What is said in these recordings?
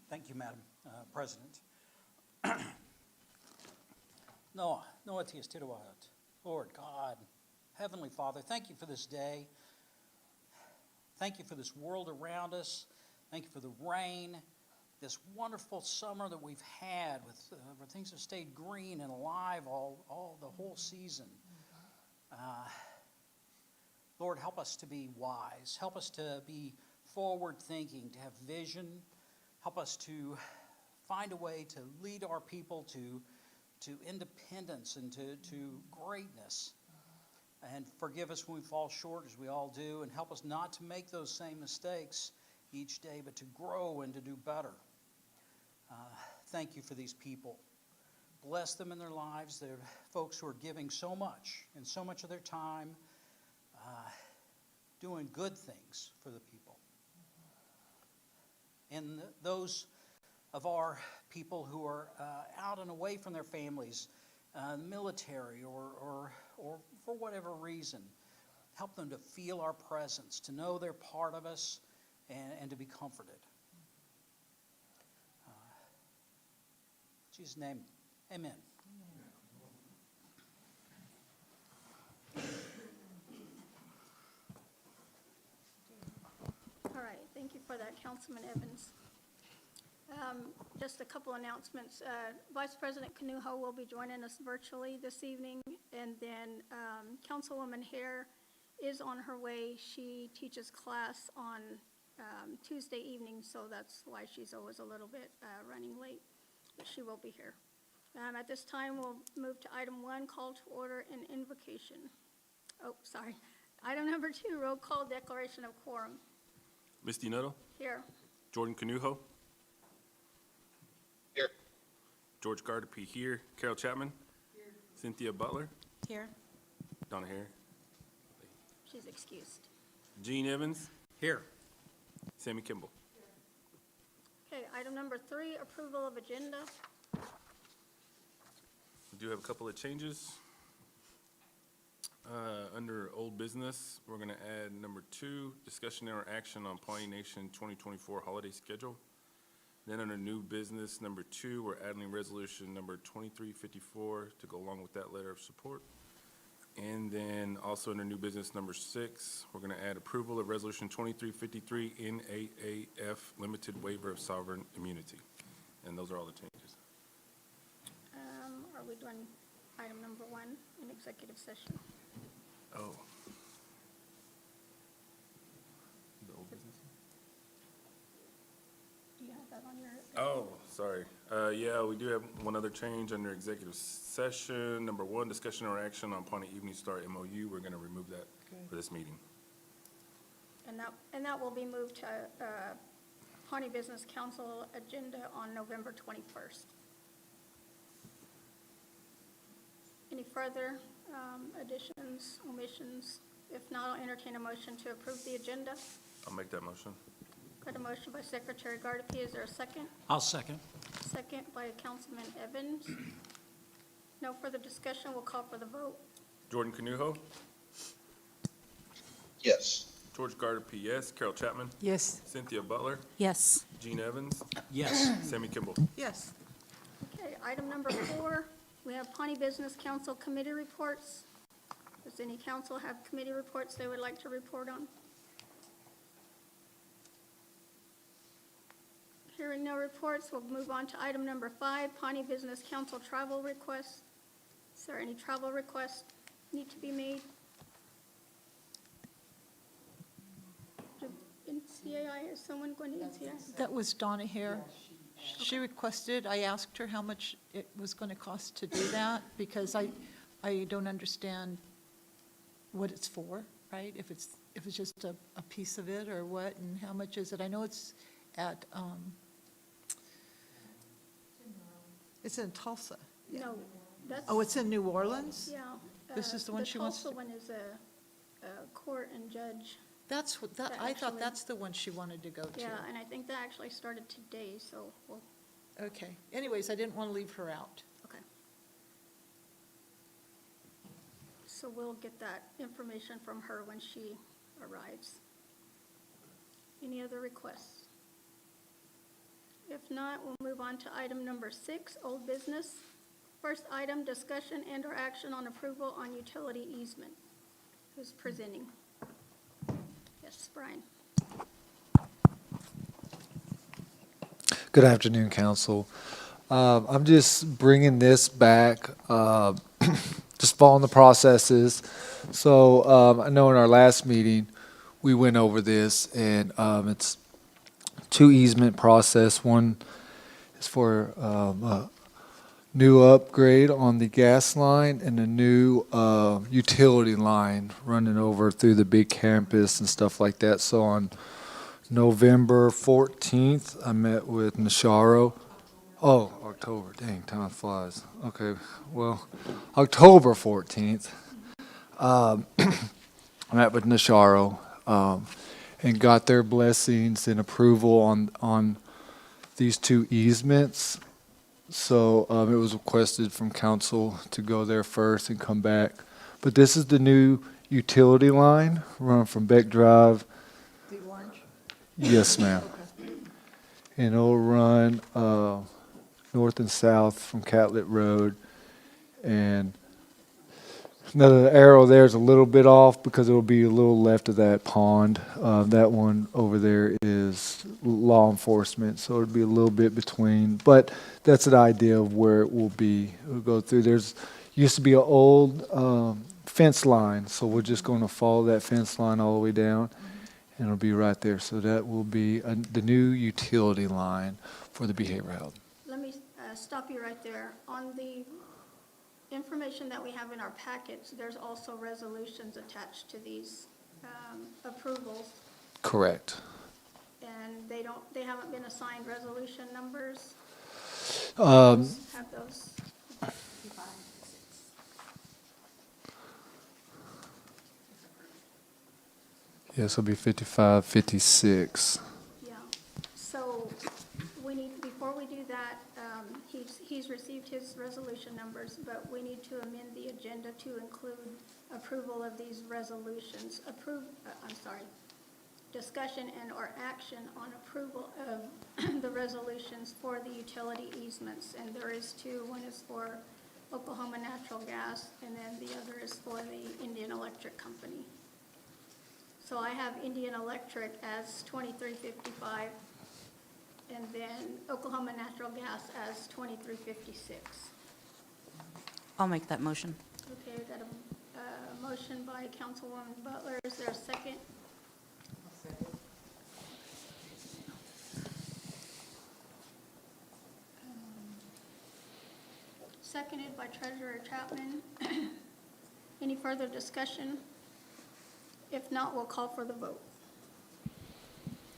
Thank you, Madam President. Noah Tias Tiruat, Lord God, Heavenly Father, thank you for this day. Thank you for this world around us. Thank you for the rain, this wonderful summer that we've had where things have stayed green and alive all the whole season. Lord, help us to be wise. Help us to be forward thinking, to have vision. Help us to find a way to lead our people to independence and to greatness. And forgive us when we fall short, as we all do, and help us not to make those same mistakes each day, but to grow and to do better. Thank you for these people. Bless them in their lives. They're folks who are giving so much and so much of their time, doing good things for the people. And those of our people who are out and away from their families, military or for whatever reason, help them to feel our presence, to know they're part of us, and to be comforted. In Jesus' name, amen. All right, thank you for that, Councilman Evans. Just a couple announcements. Vice President Canuho will be joining us virtually this evening, and then Councilwoman Hare is on her way. She teaches class on Tuesday evening, so that's why she's always a little bit running late, but she will be here. At this time, we'll move to item 1, call to order and invocation. Oh, sorry. Item number 2, roll call declaration of quorum. Misty Nuttall. Here. Jordan Canuho. Here. George Gardapi here. Carol Chapman. Here. Cynthia Butler. Here. Donna Hare. She's excused. Gene Evans. Here. Sammy Kimball. Okay, item number 3, approval of agenda. We do have a couple of changes. Under old business, we're going to add number 2, discussion or action on Pawnee Nation 2024 holiday schedule. Then under new business, number 2, we're adding resolution number 2354 to go along with that letter of support. And then also under new business number 6, we're going to add approval of resolution 2353 NAAF limited waiver of sovereign immunity. And those are all the changes. Are we doing item number 1 in executive session? Oh. The old business? Do you have that on your? Oh, sorry. Yeah, we do have one other change under executive session. Number 1, discussion or action on Pawnee Evening Star MOU. We're going to remove that for this meeting. And that will be moved to Pawnee Business Council agenda on November 21st. Any further additions, omissions? If not, I'll entertain a motion to approve the agenda. I'll make that motion. Got a motion by Secretary Gardapi. Is there a second? I'll second. Second by Councilman Evans. No further discussion. We'll call for the vote. Jordan Canuho. Yes. George Gardapi, yes. Carol Chapman. Yes. Cynthia Butler. Yes. Gene Evans. Yes. Sammy Kimball. Yes. Okay, item number 4, we have Pawnee Business Council committee reports. Does any council have committee reports they would like to report on? Hearing no reports, we'll move on to item number 5, Pawnee Business Council travel requests. Is there any travel requests need to be made? In CAI, is someone going to NCAI? That was Donna Hare. She requested, I asked her how much it was going to cost to do that, because I don't understand what it's for, right? If it's just a piece of it or what, and how much is it? I know it's at, it's in Tulsa. No, that's. Oh, it's in New Orleans? Yeah. This is the one she wants The to- Tulsa one is a court and judge. That's what, That I thought actually- that's the one she wanted to go to. Yeah, and I think that actually started today, so we'll, Okay. Anyways, I didn't want to leave her out. okay. So we'll get that information from her when she arrives. Any other requests? If not, we'll move on to item number 6, old business. First item, discussion and/or action on approval on utility easement. Who's presenting? Yes, Brian. Good afternoon, council. I'm just bringing this back, just following the processes. So I know in our last meeting, we went over this, and it's two easement process. One is for a new upgrade on the gas line and a new utility line running over through the big campus and stuff like that. So on November 14th, I met with Nasharo. Oh, October, dang, time flies. Okay, well, October 14th, I met with Nasharo and got their blessings and approval on these two easements. So it was requested from council to go there first and come back. But this is the new utility line running from Beck Drive. The orange? Yes, ma'am. And it'll run north and south from Catlett Road. And another arrow there is a little bit off because it'll be a little left of that pond. That one over there is law enforcement, so it'll be a little bit between. But that's an idea of where it will be. It'll go through. There's used to be an old fence line, so we're just going to follow that fence line all the way down, and it'll be right there. So that will be the new utility line for the behavioral health. Let me stop you right there. On the information that we have in our packets, there's also resolutions attached to these approvals, Correct. and they haven't been assigned resolution numbers. Have those. Yes, it'll be 55, 56. Yeah, so we need, before we do that, he's received his resolution numbers, but we need to amend the agenda to include approval of these resolutions. Discussion and/or action on approval of the resolutions for the utility easements. And there is two. One is for Oklahoma Natural Gas, and then the other is for the Indian Electric Company. So I have Indian Electric as 2355, and then Oklahoma Natural Gas as 2356. I'll make that motion. Okay, we got a motion by Councilwoman Butler. Is there a second? Seconded by Treasurer Chapman. Any further discussion? If not, we'll call for the vote.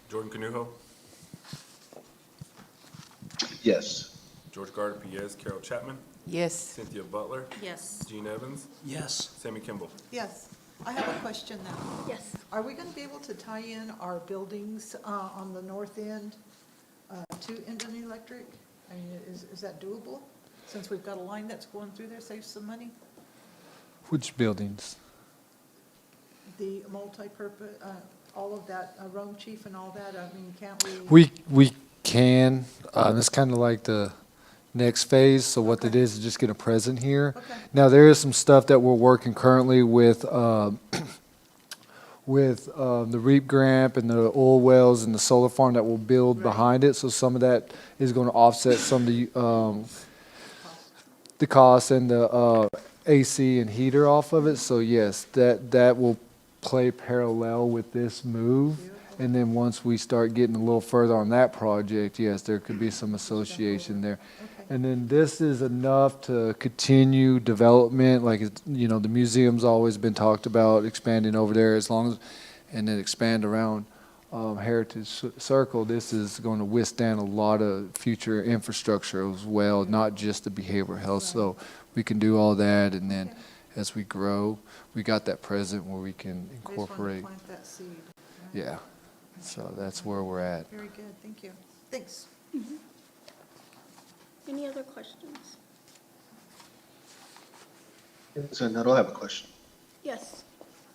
Jordan Canuho, Yes. George Gardner, Piez, Carol Chapman, Yes. Cynthia Butler, Yes. Gene Evans, Yes. Sammy Kimball. Yes. I have a question now. Yes. Are we going to be able to tie in our buildings on the north end to Indian Electric? I mean, is that doable? Since we've got a line that's going through there, saves some money? Which buildings? The multi-purpose, all of that, Rome Chief and all that, I mean, can't we? We can. It's kind of like the next phase. So what it is just get a present here. Okay. Now there is some stuff that we're working currently with the REAP grant and the oil wells and the solar farm that will build behind it. So some of that is going to offset some of the cost and the AC and heater off of it. So yes, that will play parallel with this move. And then once we start getting a little further on that project, yes, there could be some association there. Okay. And then this is enough to continue development, like, the museum's always been talked about expanding over there as long as, and then expand around Heritage Circle. This is going to withstand a lot of future infrastructure as well, not just the behavioral health. So we can do all that, and then as we grow, we got that present where we can incorporate. Plant that seed. Right. Yeah, so that's where we're at. Very good, thank you. Thanks. Any other questions? So I don't have a question. Yes.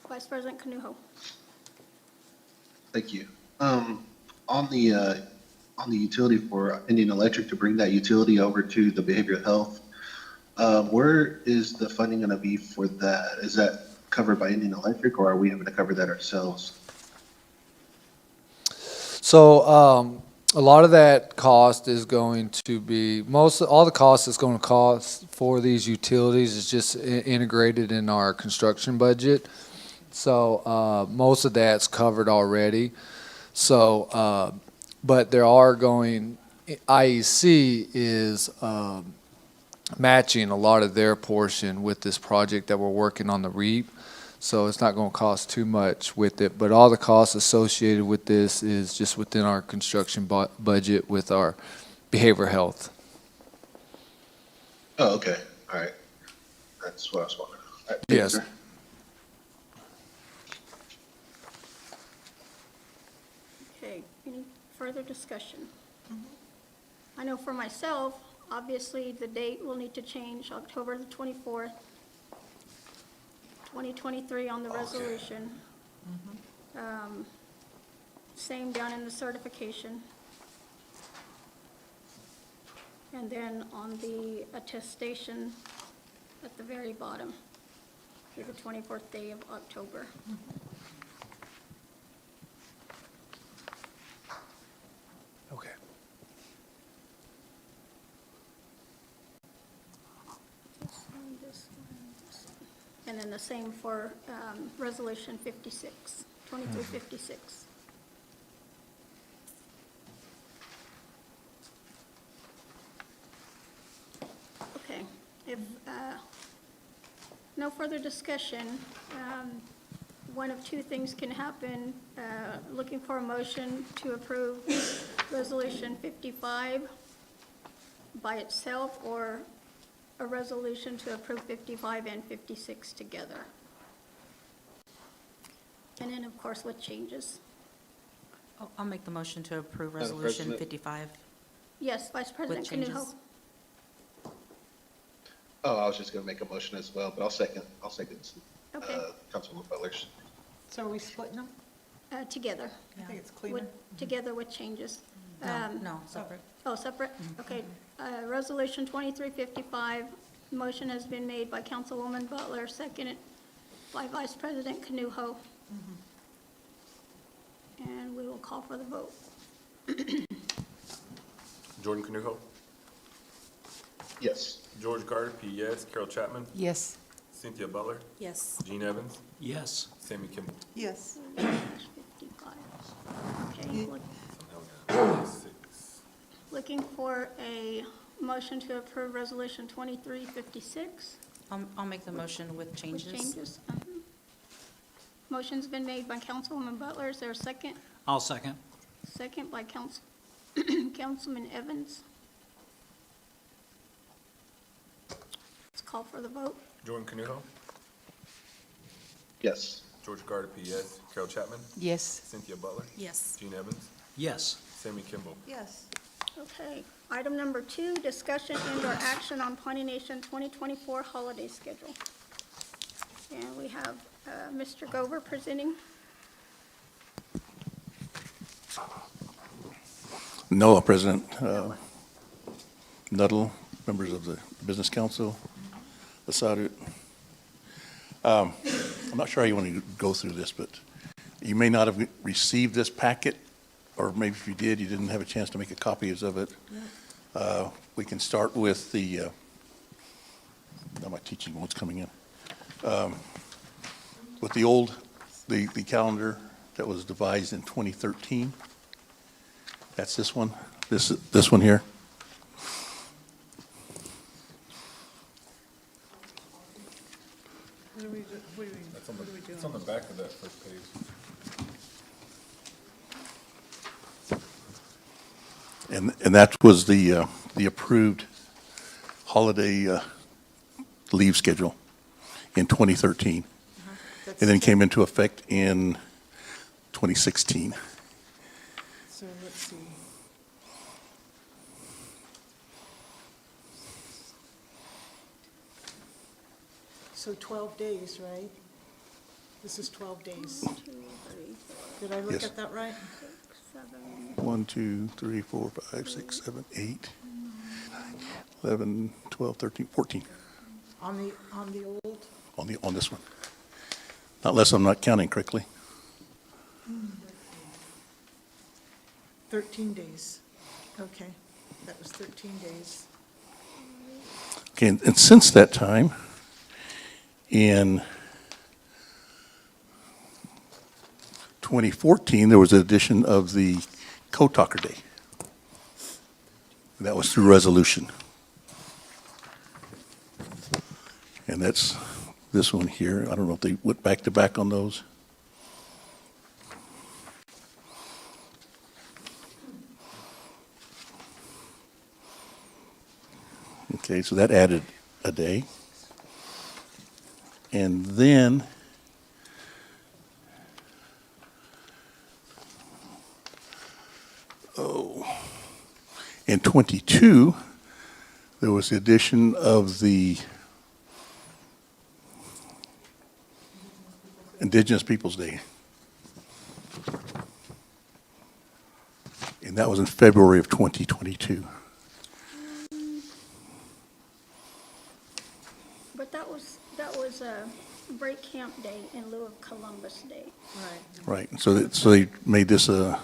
Vice President Canuho. Thank you. On the on the utility for Indian Electric to bring that utility over to the behavioral health. Where is the funding gonna be for that? Is that covered by Indian Electric, or are we having to cover that ourselves? So, a lot of that cost is going to be, all the cost is going to cost for these utilities is just integrated in our construction budget. So, most of that's covered already. So, but there are IEC is, matching a lot of their portion with this project that we're working on the REAP. So it's not going to cost too much with it, but all the costs associated with this is just within our construction budget with our behavioral health. Oh, okay, all right. That's what I was wondering. All right, thank you, Yes. sir. Okay, any further discussion? I know for myself, obviously, the date will need to change, October the 24th, 2023 on the resolution. Same down in the certification. And then on the attestation at the very bottom, through the 24th day of October. Okay. This one. And then the same for Resolution 56, 2356. Okay, if no further discussion, one of two things can happen. Looking for a motion to approve Resolution 55 by itself, or a resolution to approve 55 and 56 together. And then, of course, with changes. I'll make the motion to approve Madam Resolution President? 55. Yes, Vice President changes. Canujo. Oh, I was just gonna make a motion as well, but I'll second, Okay, Councilwoman Butler's. So are we splitting them? Together, I think it's with, cleaner. together with changes. No, no, separate. Oh, separate? Okay. Resolution 2355, motion has been made by Councilwoman Butler, seconded by Vice President Canujo. And we will call for the vote. Jordan Canuho, Yes. George Carter, P. yes, Carol Chapman, Yes. Cynthia Butler, Yes. Gene Evans, Yes. Sammy Kimball. Yes. 55. Okay, Six. looking for a motion to approve Resolution 2356 I'll make the motion with with changes. changes. Motion's been made by Councilwoman Butler. Is there a second? I'll second. Second by Councilman Evans. Let's call for the vote. Jordan Canuho, Yes. George Carter, P. yes, Carol Chapman, Yes. Cynthia Butler, Yes. Gene Evans, Yes. Sammy Kimball. Yes. Okay, item number 2, discussion and/or action on Pawnee Nation 2024 holiday schedule. And we have Mr. Gover presenting. No, President Nuttall, members of the Business Council, Lasadu. I'm not sure how you want to go through this, but you may not have received this packet, or maybe if you did, you didn't have a chance to make a copy of it. We can start with the, now my teaching one's coming in. With the old, the calendar that was devised in 2013. That's this one, this one here. It's on the back of that first page. And that was the approved holiday leave schedule in 2013. And then came into effect in 2016. So let's see. So 12 days, right? This is 12 days. 1, 2, 3, 4, Did I look Yes. at that right? 7, 1, 2, 3, 4, 5, 6, 7, 8, 11, 12, 13, 14 On the old? on this one. Not unless I'm not counting correctly. 13 days. Okay, that was 13 days. Okay, and since that time, in 2014, there was an addition of the Code Talker Day. That was through resolution. And that's this one here. I don't know if they went back to back on those. Okay, so that added a day. And then in 22, there was the addition of the Indigenous Peoples' Day. And that was in February of 2022. but that was a break camp day in lieu of Columbus Day. Right. Right, so they made this in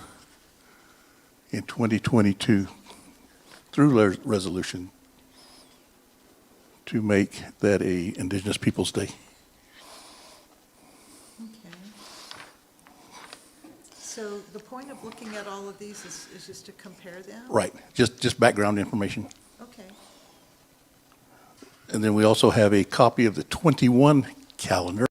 2022 through resolution to make that a Indigenous Peoples' Day. Okay. So the point of looking at all of these is just to compare them? Right, just background information. Okay. And then we also have a copy of the 21 calendar.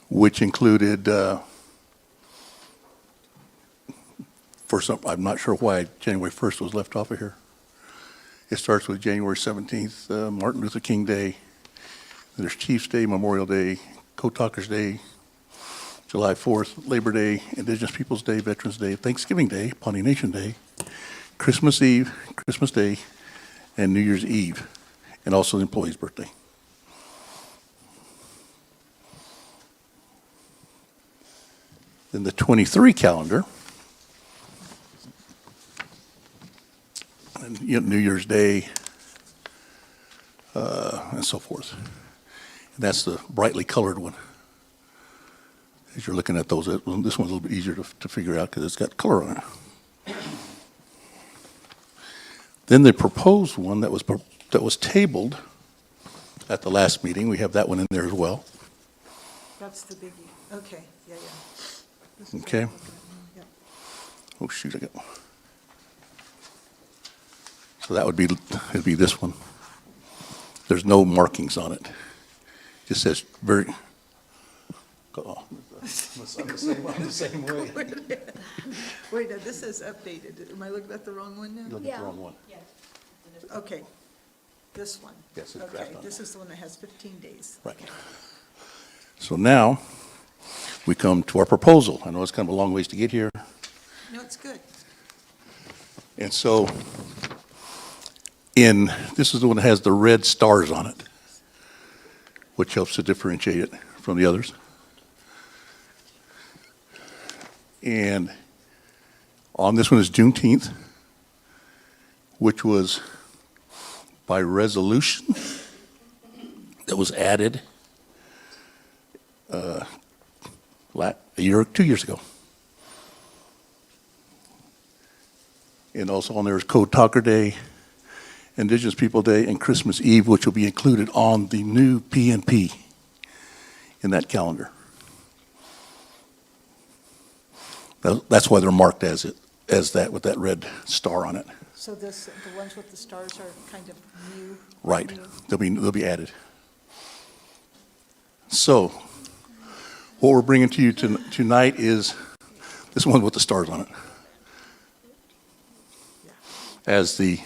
Which included, I'm not sure why January 1st was left off of here. It starts with January 17th, Martin Luther King Day. There's Chiefs Day, Memorial Day, Code Talkers Day, July 4th, Labor Day, Indigenous Peoples' Day, Veterans Day, Thanksgiving Day, Pawnee Nation Day, Christmas Eve, Christmas Day, and New Year's Eve, and also the employee's birthday. Then the 23 calendar, and New Year's Day, and so forth. And that's the brightly colored one. As you're looking at those, this one's a little bit easier to figure out because it's got color on it. Then the proposed one that was tabled at the last meeting, we have that one in there as well. That's the biggie. Okay, yeah. This is what Okay. I'm looking at. Yep. Oh, shoot, I got. So that would be, it'd be this one. There's no markings on it. Just says very. Oh, I'm the same way. Wait, now this is updated. Am I looking at the wrong one now? You looked at the wrong one. Okay, this one. Yes, it's Okay, draft on this is the one that has 15 days. Right. So now, we come to our proposal. I know it's kind of a long ways to get here. No, it's good. And so, this is the one that has the red stars on it, which helps to differentiate it from the others. And on this one is Juneteenth, which was by resolution that was added a year, 2 years ago. And also on there is Code Talker Day, Indigenous People Day, and Christmas Eve, which will be included on the new PNP in that calendar. That's why they're marked as that with that red star on it. So the ones with the stars are kind of new? Right. new. They'll be added. So, what we're bringing to you tonight is this one with the stars on it as the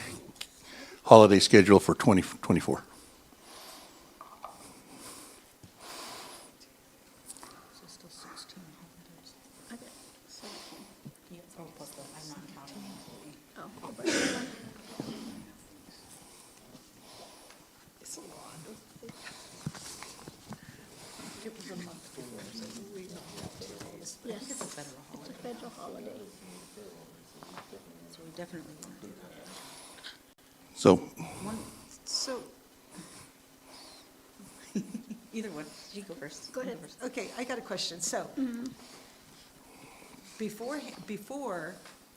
holiday schedule for 2024. Oh, but a holiday. So we definitely want to do that. So, So, Either one, you go first. Go You ahead. first. okay, I got a question. So, before,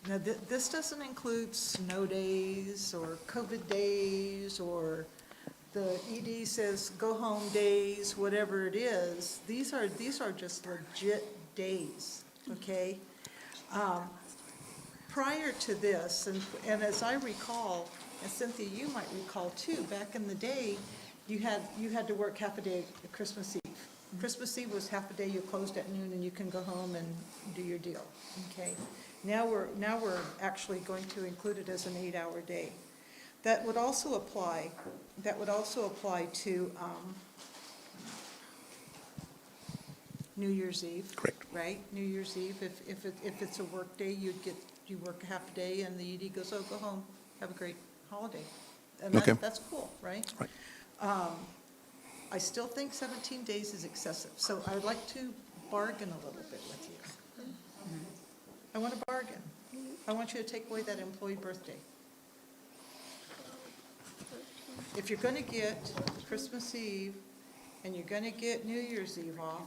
now, this doesn't include snow days or COVID days or the ED says go home days, whatever it is. These are just legit days, okay? Prior to this, and as I recall, and Cynthia, you might recall too, back in the day, you had to work half a day at Christmas Eve. Christmas Eve was half a day, you closed at noon and you can go home and do your deal, okay? Now we're actually going to include it as an 8-hour day. That would also apply to New Year's Eve. Correct. Right? New Year's Eve, if it's a work day, you work a half a day and the ED goes, oh, go home, have a great holiday. And Okay. that's cool, right? Right. I still think 17 days is excessive, so I'd like to bargain a little bit with you. I want to bargain. I want you to take away that employee birthday. If you're going to get Christmas Eve and you're going to get New Year's Eve off,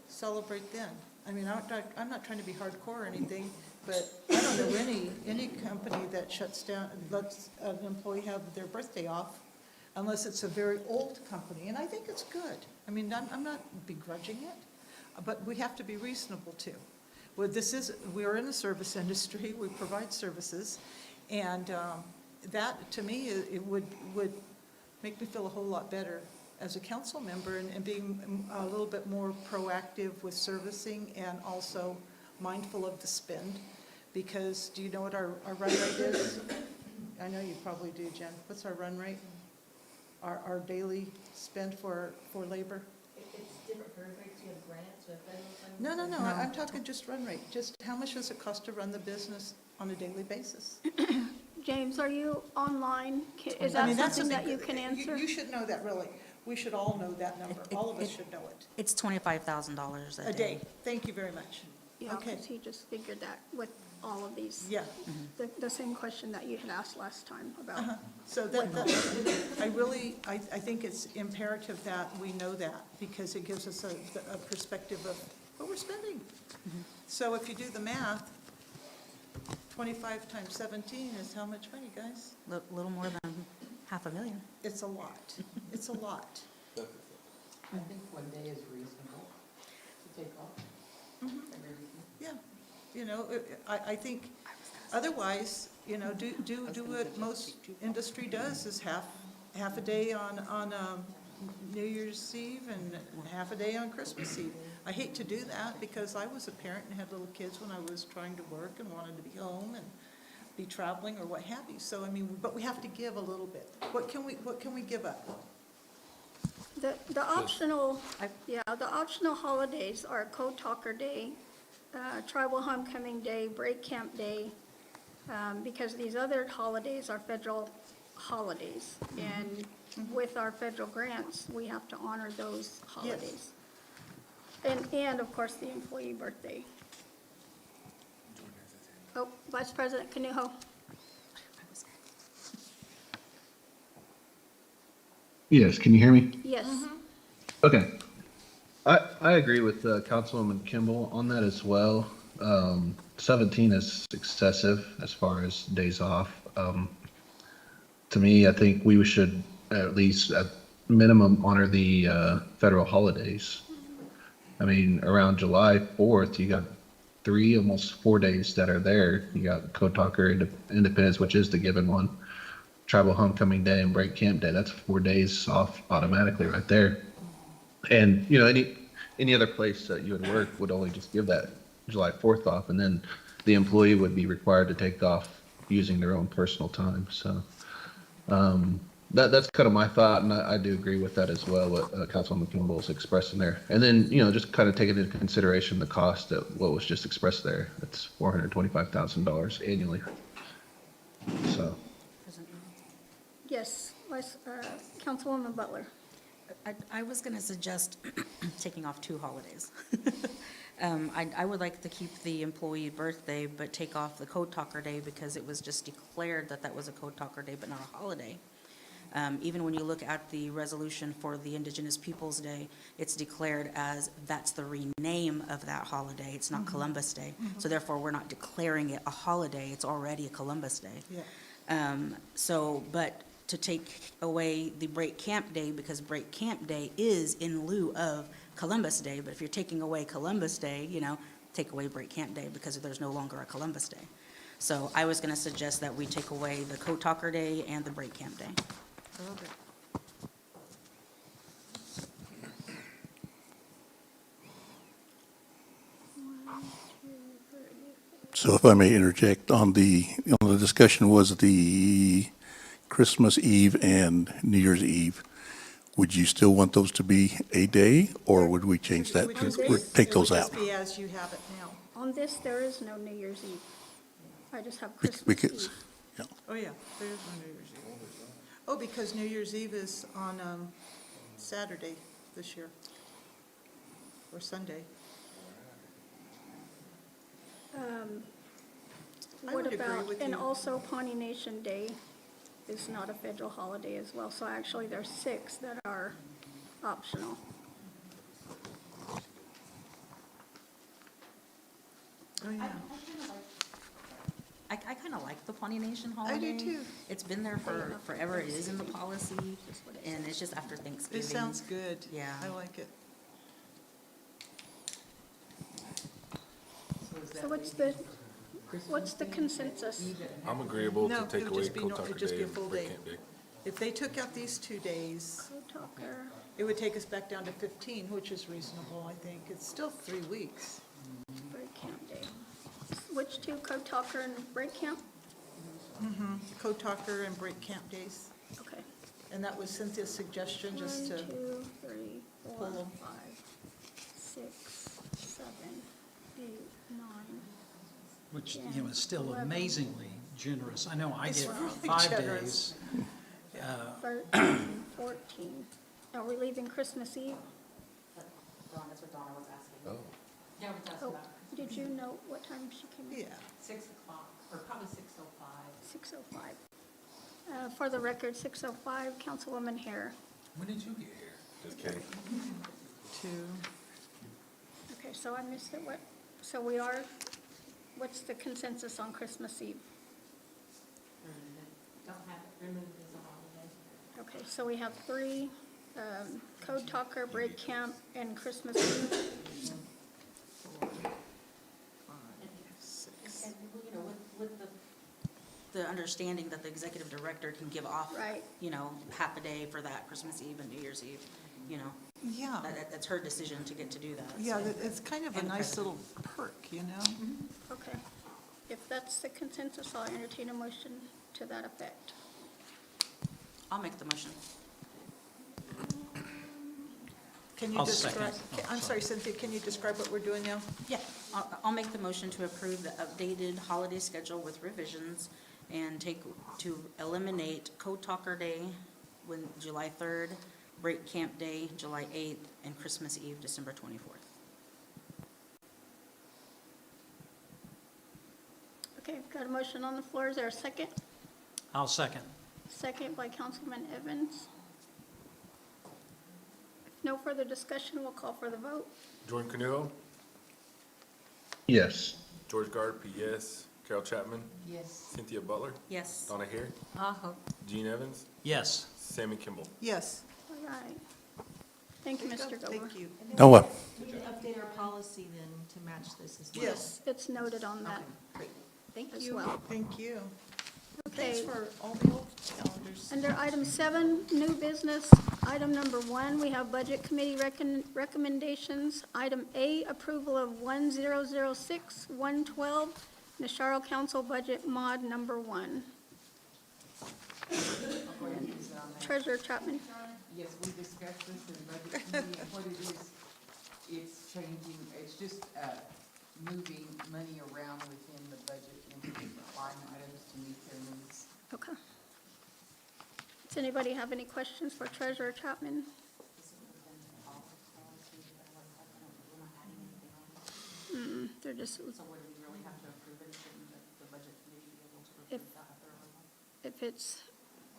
celebrate then. I mean, I'm not trying to be hardcore or anything, but I don't know any company that shuts down, lets an employee have their birthday off unless it's a very old company, and I think it's good. I mean, I'm not begrudging it, but we have to be reasonable too. Well, we are in the service industry, we provide services, and that, to me, it would make me feel a whole lot better as a council member and being a little bit more proactive with servicing and also mindful of the spend. Because do you know what our run rate is? I know you probably do, Jen. What's our run rate? Our daily spend for labor? It's different for everybody, 'cause you have grants, you have federal funds. No, I'm talking just run rate. Just how much does it cost to run the business on a daily basis? James, are you online? Is I that mean, that's something that something- you can answer? You should know that, really. We should all know that number. All of us should know it. It's $25,000 A day. Thank you very much. Yeah, Okay. 'cause he just figured that with all of these. Yeah. The same question that you had asked last time about. So I think it's imperative that we know that, because it gives us a perspective of what we're spending. So if you do the math, 25 times 17 is how much money, guys? Little more than $500,000. It's a lot. It's a lot. I think 1 day is reasonable to take off. Yeah, I think, otherwise, do what most industry does, is half a day on New Year's Eve and half a day on Christmas Eve. I hate to do that, because I was a parent and had little kids when I was trying to work and wanted to be home and be traveling or what have you. So, I mean, but we have to give a little bit. What can we give up? The optional, the optional holidays are Code Talker Day, Tribal Homecoming Day, Break Camp Day, because these other holidays are federal holidays. And with our federal grants, we have to honor those holidays. And of course, the employee birthday. Oh, Vice President Canuho. Yes, can you hear me? Yes. Okay. I agree with Councilwoman Kimball on that as well. 17 is excessive as far as days off. To me, I think we should at least at minimum honor the federal holidays. I mean, around July 4th, you got 3, almost 4 days that are there. You got Code Talker Independence, which is the given one, Tribal Homecoming Day, and Break Camp Day. That's 4 days off automatically right there. And, any other place that you would work would only just give that July 4th off, and then the employee would be required to take off using their own personal time. So that's kind of my thought, and I do agree with that as well, what Councilwoman Kimball is expressing there. And then, just kind of taking into consideration the cost of what was just expressed there. That's $425,000 annually. So. Yes, Councilwoman Butler. I was going to suggest taking off 2 holidays. I would like to keep the employee birthday, but take off the Code Talker Day because it was just declared that that was a Code Talker Day, but not a holiday. Even when you look at the resolution for the Indigenous Peoples' Day, it's declared as that's the rename of that holiday. It's not Columbus Day. So therefore, we're not declaring it a holiday. It's already a Columbus Day. Yeah. But to take away the Break Camp Day, because Break Camp Day is in lieu of Columbus Day, but if you're taking away Columbus Day, take away Break Camp Day because there's no longer a Columbus Day. So I was gonna suggest that we take away the Code Talker Day and the Break Camp Day. I love it. So if I may interject, on the discussion was the Christmas Eve and New Year's Eve. Would you still want those to be a day, or would we change that, It would just or be- take those out? It would just be as you have it now. On this, there is no New Year's Eve. I just have Bec- Christmas Because, Eve. yeah, Oh, yeah, there is no New Year's Eve. Oh, because New Year's Eve is on Saturday this year, or Sunday. I What would agree about, with and you. also Pawnee Nation Day is not a federal holiday as well, so actually there's 6 that are optional. Oh, yeah. I kind of like the Pawnee Nation I holiday. do too. It's been there for forever. It is in the policy, and it's just after Thanksgiving. It sounds good. Yeah. I like it. So what's the consensus? I'm agreeable No, to take it would away just be Code no- Talker it'd just Day be a and full Break day. Camp Day. If they took out these 2 days, Code Talker, it would take us back down to 15, which is reasonable, I think. It's still 3 weeks. Break Camp Day. Which 2, Code Talker and Break Camp? Code Talker and Break Camp days. Okay. And that was Cynthia's suggestion, just to, 1, 2, 3, 4, pull 'em. 5, 6, 7, 8, 9. Which, Yeah. is still 11. amazingly generous. I know I It's get really 5 generous. days. 13, 14. Are we leaving Christmas Eve? That's what Donna was asking. Yeah, but that's Oh, about did you know what time she came in? yeah. 6 o'clock, or probably 6:05. 6:05. For the record, 6:05, Councilwoman Hare. When did you get here? Just kidding. 2. Okay, so I missed it. What's the consensus on Christmas Eve? Don't have it removed as a holiday. Okay, so we have 3, Code Talker, Break Camp, and Christmas Eve. And, with the understanding that the executive director can give off, Right. half a day for that Christmas Eve and New Year's Eve, Yeah. that's her decision to get to do that. Yeah, so. it's kind of a And the nice president. little perk, you know? Okay. If that's the consensus, I'll entertain a motion to that effect. I'll make the motion. Can you I'll describe, second. I'm sorry, Cynthia, can you describe what we're doing now? Yeah, I'll make the motion to approve the updated holiday schedule with revisions and to eliminate Code Talker Day, July 3rd, Break Camp Day, July 8th, and Christmas Eve, December 24th. Okay, got a motion on the floor. Is there a second? I'll second. Second by Councilman Evans. If no further discussion, we'll call for the vote. Jordan Canuho, Yes. George Garp, yes. Carol Chapman, Yes. Cynthia Butler, Yes. Donna Hare, Gene Evans, Yes. Sammy Kimball. Yes. All right. Thank you, Mr. Gober. Thank you. no, what? We can update our policy then to match this as well. Yes, It's noted on that Thank as you. well. thank you. Thanks Okay. for all the old calendars. Under item 7, new business, item number 1, we have Budget Committee recommendations. Item A, approval of 1006-112, Nasharo Council Budget Mod Number 1. Treasurer Chapman. Yes, we discussed this in budget committee, and what it is, it's changing, it's just, moving money around within the budget into different line items to meet their needs. Okay. Does anybody have any questions for Treasurer Chapman? they're just, So would we really have to approve it? Shouldn't the budget committee be able to If- approve that at their level? if it's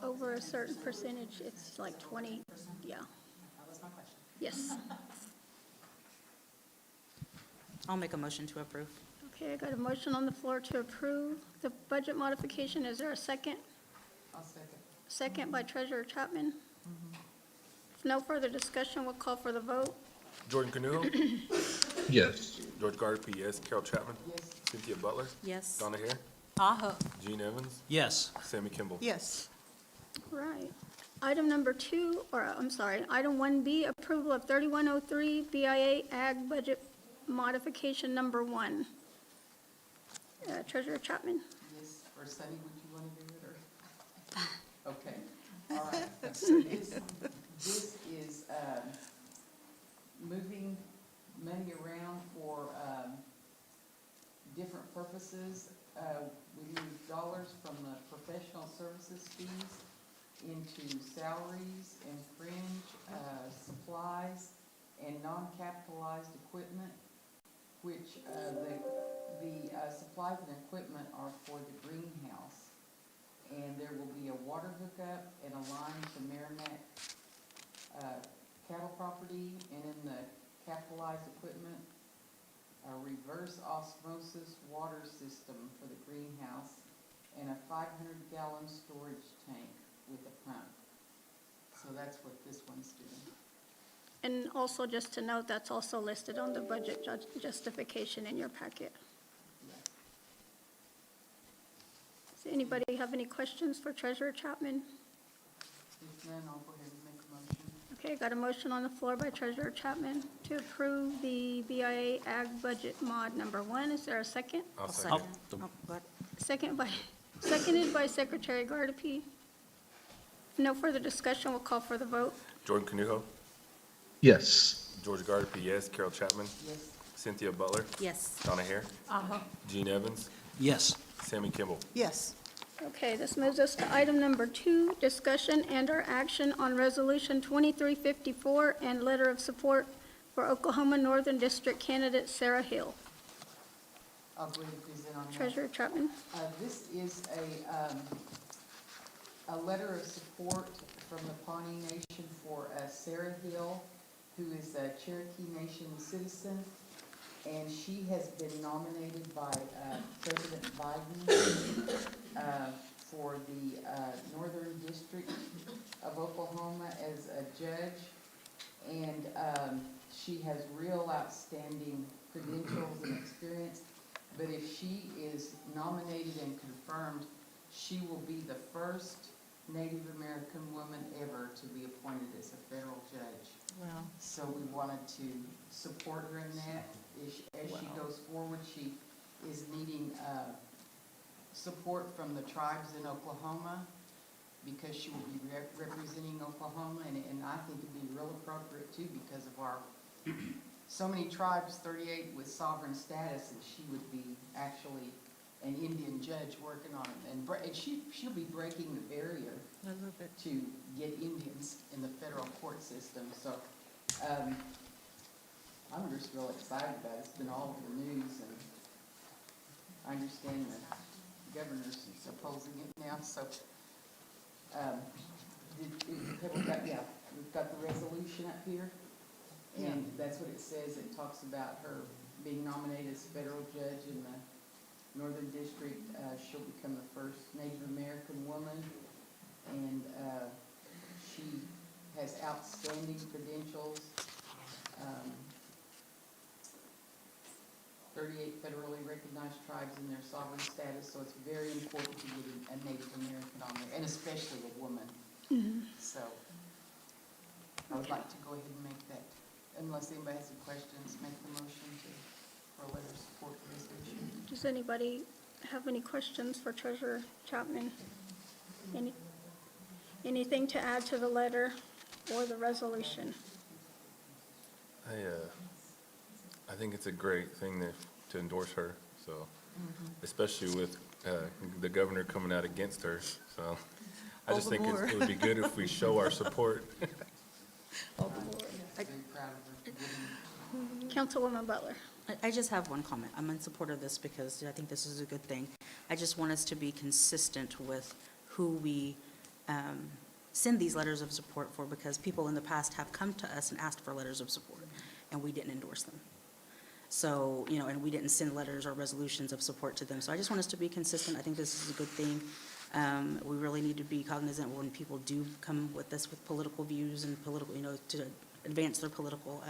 over a certain percentage, it's like 20, yeah, That was my question. yes. I'll make a motion to approve. Okay, I got a motion on the floor to approve the budget modification. Is there a second? I'll second. Second by Treasurer Chapman. If no further discussion, we'll call for the vote. Jordan Canuho, Yes. George Gardapi, yes. Carol Chapman, Yes. Cynthia Butler, Yes. Donna Hare, Gene Evans, Yes. Sammy Kimball. Yes. Right. Item number 2, or I'm sorry, item 1B, approval of 3103 BIA Ag Budget Modification Number 1. Treasurer Chapman. Yes, or Sunny, would you want to do it, or? Okay, all right. So this is, moving money around for, different purposes. We moved dollars from the professional services fees into salaries and fringe, supplies, and non-capitalized equipment, which, the supplies and equipment are for the greenhouse. And there will be a water hookup and a line to Merrimack, cattle property, and in the capitalized equipment, a reverse osmosis water system for the greenhouse, and a 500-gallon storage tank with a pump. So that's what this one's doing. And also, just to note, that's also listed on the budget justification in your packet. Does anybody have any questions for Treasurer Chapman? If none, I'll go ahead and make a motion. Okay, got a motion on the floor by Treasurer Chapman to approve the BIA Ag Budget Mod Number 1. Is there a second? I'll second. Oh, go ahead. Seconded by Secretary Gardapi. No further discussion, we'll call for the vote. Jordan Canuho, Yes. George Gardapi, yes. Carol Chapman, Yes. Cynthia Butler, Yes. Donna Hare, Gene Evans, Yes. Sammy Kimball. Yes. Okay, this moves us to item number 2, discussion and/or action on Resolution 2354 and letter of support for Oklahoma Northern District candidate Sarah Hill. I'll go ahead and present on that. Treasurer Chapman. This is a letter of support from the Pawnee Nation for Sarah Hill, who is a Cherokee Nation citizen, and she has been nominated by President Biden for the Northern District of Oklahoma as a judge, and she has real outstanding credentials and experience. But if she is nominated and confirmed, she will be the first Native American woman ever to be appointed as a federal judge. Wow. So we wanted to support her in that. As she goes forward, she is needing support from the tribes in Oklahoma, because she will be representing Oklahoma, and I think it'd be real appropriate too, because of our so many tribes, 38 with sovereign status, and she would be actually an Indian judge working on it. And she'll be breaking the barrier I love it. to get Indians in the federal court system. So I'm just real excited about it. It's been all over the news, and I understand the governor's opposing it now. So we've got the resolution up here. And that's what it says. It talks about her being nominated as federal judge in the Northern District. She'll become the first Native American woman, and she has outstanding credentials. 38 federally recognized tribes in their sovereign status, so it's very important to get a Native American on there, and especially a woman. So I would like to go ahead and make that. Unless anybody has any questions, make the motion for a letter of support for this issue. Does anybody have any questions for Treasurer Chapman? Anything to add to the letter or the resolution? I think it's a great thing to endorse her, so, especially with the governor coming out against her, so. I just think it would be good if we show our support. Very proud of her. Councilwoman Butler. I just have one comment. I'm in support of this because I think this is a good thing. I just want us to be consistent with who we send these letters of support for, because people in the past have come to us and asked for letters of support, and we didn't endorse them. So, and we didn't send letters or resolutions of support to them. So I just want us to be consistent. I think this is a good thing. We really need to be cognizant when people do come with us with political views and political, to advance their political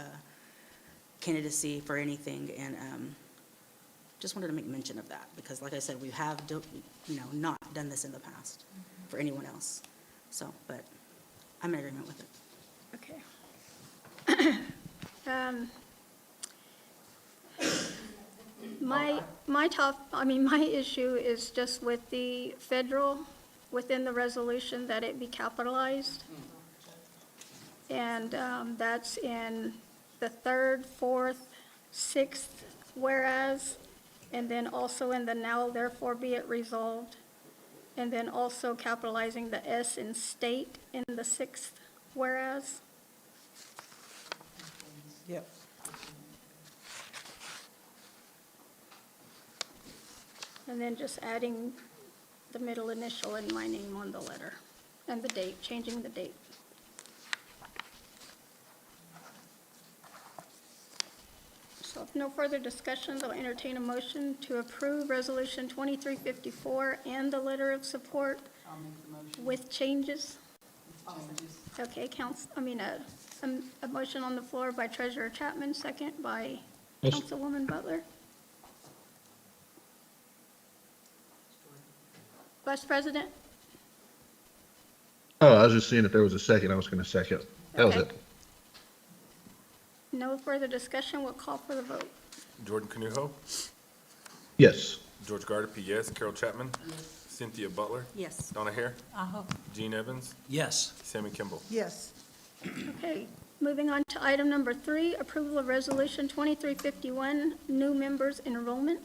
candidacy for anything. And just wanted to make mention of that, because like I said, we have, not done this in the past for anyone else. So, but I'm in agreement with it. Okay. My issue is just with the federal, within the resolution, that it be capitalized. And that's in the 3rd, 4th, 6th whereas, and then also in the now therefore be it resolved. And then also capitalizing the S in state in the 6th whereas. Yep. And then just adding the middle initial and my name on the letter, and the date, changing the date. So if no further discussions, I'll entertain a motion to approve Resolution 2354 and the letter of support I'll make the motion. with changes. Changes. Okay, a motion on the floor by Treasurer Chapman, second by Councilwoman Butler. Vice President? Oh, I was just seeing if there was a second. I was going to second. That was Okay. it. No further discussion, we'll call for the vote. Jordan Canuho, Yes. George Gardapi, yes. Carol Chapman, Cynthia Butler, Yes. Donna Hare, Uh-huh. Gene Evans, Yes. Sammy Kimball. Yes. Okay, moving on to item number 3, approval of resolution 2351, new members enrollment.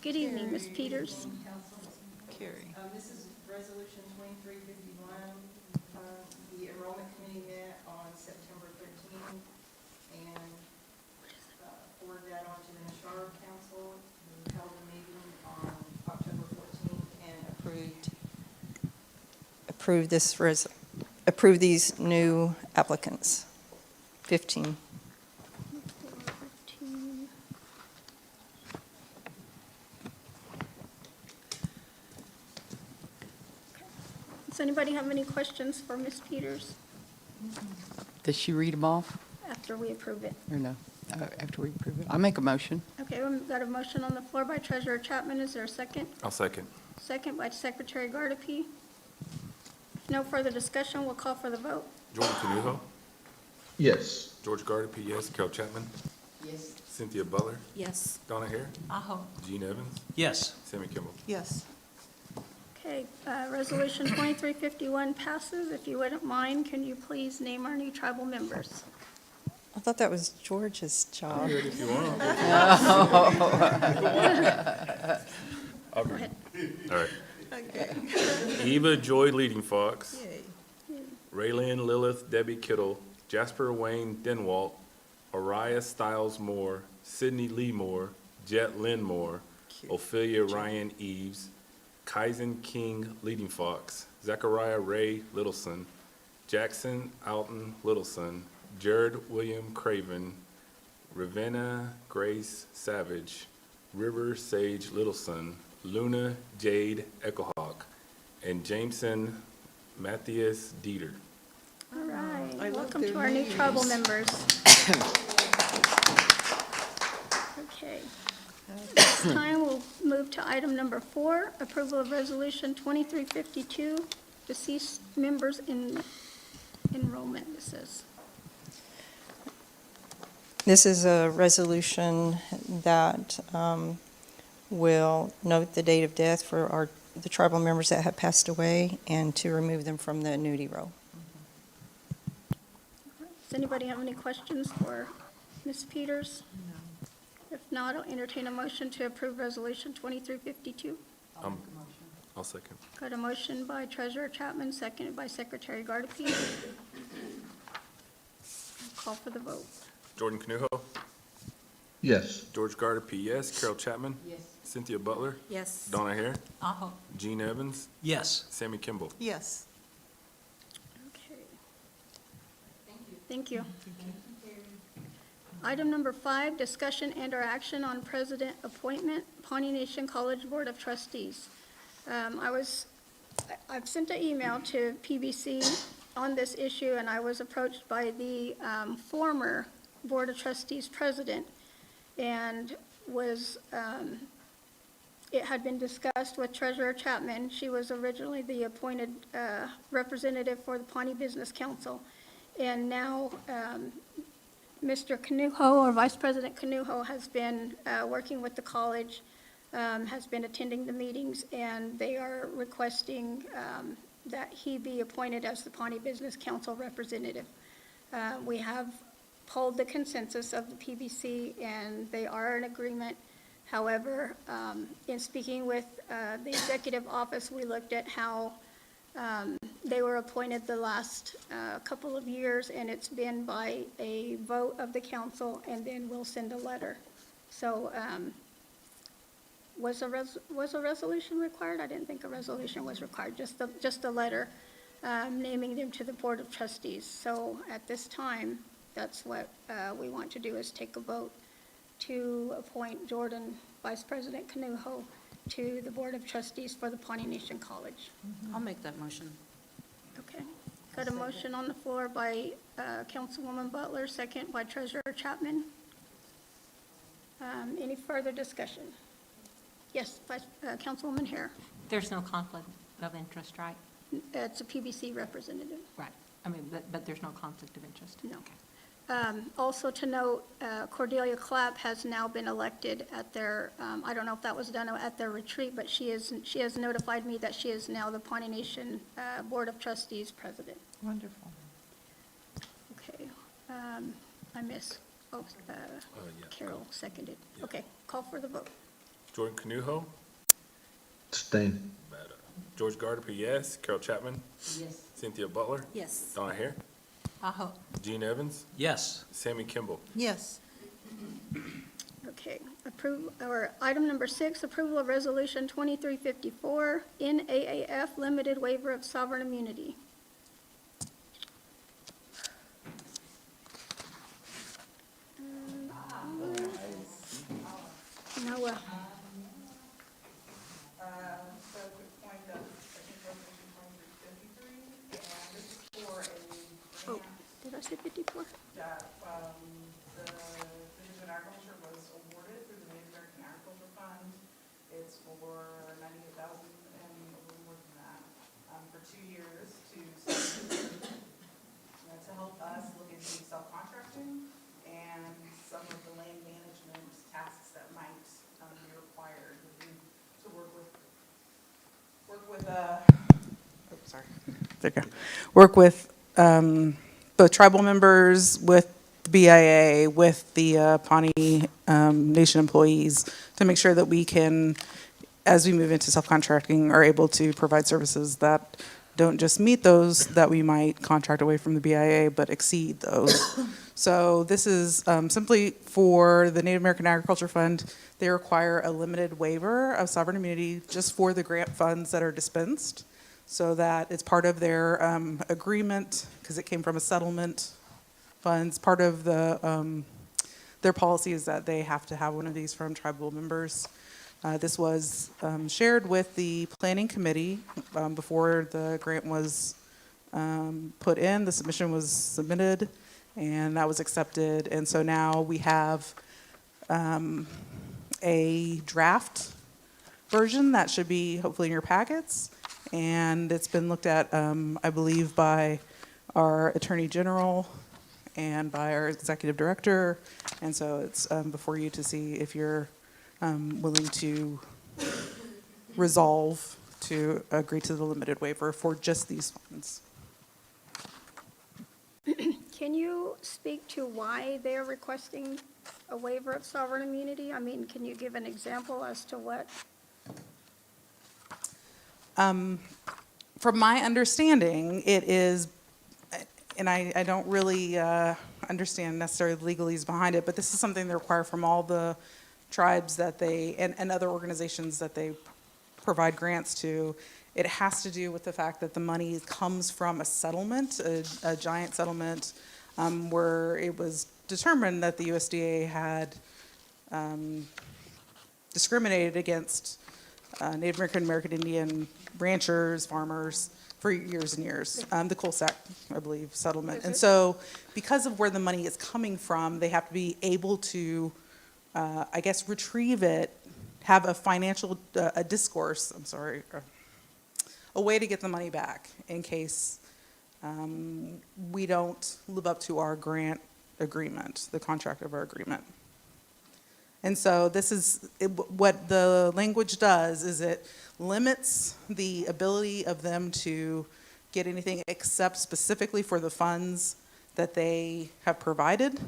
Good evening, Ms. Peters. Carrie. This is resolution 2351. The enrollment committee met on September 13th and forwarded that on to the Nashar Council, who held a meeting on October 14th and approve these new applicants, 15. Does anybody have any questions for Ms. Peters Does she read them off after we approve it? or no? After we approve it? I make a motion. Okay, we've got a motion on the floor by Treasurer Chapman. Is there a second? I'll second. Second by Secretary Gardapi. If no further discussion, we'll call for the vote. Jordan Canuho, Yes. George Gardapi, yes. Carol Chapman, yes. Cynthia Butler, Yes. Donna Hare, Uh-huh. Gene Evans, Yes. Sammy Kimball. Yes. Okay, resolution 2351 passes. If you wouldn't mind, can you please name our new tribal members? I thought that was George's job. Do it if you want. I'll Go read. ahead. All right. Okay. Eva Joy Leading Fox, Yay. Raylyn Lilith Debbie Kittle, Jasper Wayne Denwalt, Araya Stiles Moore, Sydney Lee Moore, Jet Lynn Moore, Ophelia Ryan Eves, Kaizen King Leading Fox, Zachariah Ray Littleson, Jackson Alton Littleson, Jared William Craven, Ravenna Grace Savage, River Sage Littleson, Luna Jade Echohawk, and Jameson Matthias Dieter. All I right, love welcome their to our new tribal names. members. Okay. This time, we'll move to item number 4, approval of resolution 2352, deceased members in enrollment, this is. This is a resolution that will note the date of death for the tribal members that have passed away and to remove them from the annuity roll. Does anybody have any questions for Ms. Peters? If not, I'll entertain a motion to approve resolution 2352. I'll make the motion. I'll second. Got a motion by Treasurer Chapman, seconded by Secretary Gardapi. Call for the vote. Jordan Canuho, Yes. George Gardner, yes. Carol Chapman, Yes. Cynthia Butler, Yes. Donna Hare, Uh-huh. Gene Evans, Yes. Sammy Kimball. Yes. Okay. Thank you. Item number 5, discussion and/or action on president appointment, Pawnee Nation College Board of Trustees. I've sent an email to PBC on this issue, and I was approached by the former Board of Trustees president, and it had been discussed with Treasurer Chapman. She was originally the appointed representative for the Pawnee Business Council. And now Mr. Canuho, or Vice President Canuho, has been working with the college, has been attending the meetings, and they are requesting that he be appointed as the Pawnee Business Council representative. We have polled the consensus of the PBC, and they are in agreement. However, in speaking with the executive office, we looked at how they were appointed the last couple of years, and it's been by a vote of the council, and then we'll send a letter. So was a resolution required? I didn't think a resolution was required, just a letter naming them to the Board of Trustees. So at this time, that's what we want to do, is take a vote to appoint Jordan, Vice President Canuho, to the Board of Trustees for the Pawnee Nation College. I'll make that motion. Okay. Got a motion on the floor by Councilwoman Butler, second by Treasurer Chapman. Any further discussion? Yes, Councilwoman Hare. There's no conflict of interest, right? It's a PBC representative. Right. I mean, but there's no conflict of interest? No. Also to note, Cordelia Clapp has now been elected at their, I don't know if that was done at their retreat, but she has notified me that she is now the Pawnee Nation Board of Trustees president. Wonderful. Okay. I missed, Carol seconded. Okay, call for the vote. Jordan Canuho, Abstain. George Gardner, yes. Carol Chapman, Yes. Cynthia Butler, Yes. Donna Hare, Uh-huh. Gene Evans, Yes. Sammy Kimball. Yes. Okay, item number 6, approval of resolution 2354, NAAF limited waiver of sovereign immunity. Noah. So to point out, I think resolution 2353, and this is for a Oh, grant did I say 54? that, the Division of Agriculture was awarded through the Native American Agriculture Fund. It's for $98,000 and a little more than that, for 2 years to help us look into self-contracting and some of the land management tasks that might be required to work with both tribal members, with the BIA, with the Pawnee Nation employees, to make sure that we can, as we move into self-contracting, are able to provide services that don't just meet those that we might contract away from the BIA, but exceed those. So this is simply for the Native American Agriculture Fund. They require a limited waiver of sovereign immunity just for the grant funds that are dispensed, so that it's part of their agreement, because it came from a settlement funds. Part of their policy is that they have to have one of these from tribal members. This was shared with the planning committee before the grant was put in. The submission was submitted, and that was accepted. And so now we have a draft version that should be hopefully in your packets. And it's been looked at, I believe, by our Attorney General and by our Executive Director. And so it's before you to see if you're willing to resolve to agree to the limited waiver for just these funds. Can you speak to why they're requesting a waiver of sovereign immunity? I mean, can you give an example as to what? From my understanding, it is, and I don't really understand necessarily the legalese behind it, but this is something they require from all the tribes that they, and other organizations that they provide grants to. It has to do with the fact that the money comes from a settlement, a giant settlement, where it was determined that the USDA had discriminated against Native American, American Indian ranchers, farmers for years and years. The Colsack, I believe, settlement. And so because of where the money is coming from, they have to be able to, I guess, retrieve it, have a financial, a discourse, I'm sorry, a way to get the money back in case we don't live up to our grant agreement, the contract of our agreement. And so this is, what the language does is it limits the ability of them to get anything except specifically for the funds that they have provided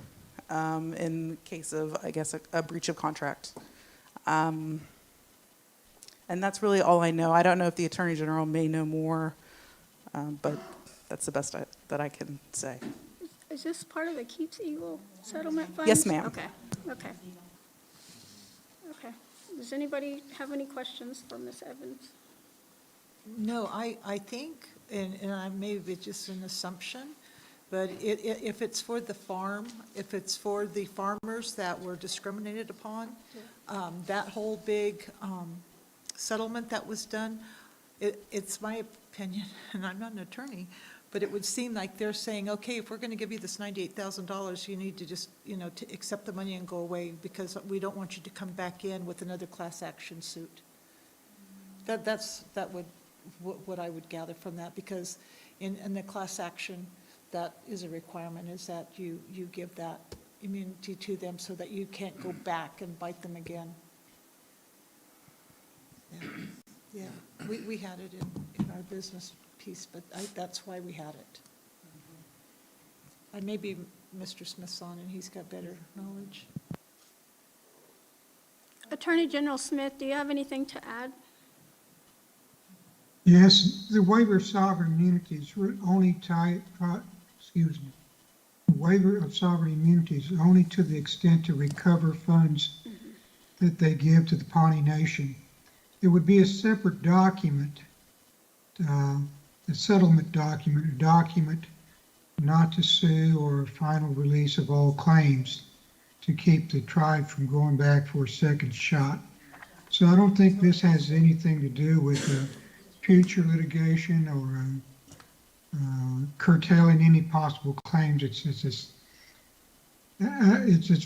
in case of, I guess, a breach of contract. And that's really all I know. I don't know if the Attorney General may know more, but that's the best that I can say. Is this part of the Keeps Eagle settlement funds? Yes, ma'am. Okay, okay. Okay. Does anybody have any questions for Ms. Evans? No, I think, and maybe it's just an assumption, but if it's for the farm, if it's for the farmers that were discriminated upon, that whole big settlement that was done, it's my opinion, and I'm not an attorney, but it would seem like they're saying, okay, if we're going to give you this $98,000, you need to just, to accept the money and go away because we don't want you to come back in with another class action suit. That's what I would gather from that, because in the class action, that is a requirement, is that you give that immunity to them so that you can't go back and bite them again. Yeah, we had it in our business piece, but that's why we had it. Maybe Mr. Smith's on and he's got better knowledge. Attorney General Smith, do you have anything to add? Yes, the waiver of sovereign immunity is only the waiver of sovereign immunity is only to the extent to recover funds that they give to the Pawnee Nation. It would be a separate document, a settlement document, a document not to sue or a final release of all claims to keep the tribe from going back for a second shot. So I don't think this has anything to do with future litigation or curtailing any possible claims. It's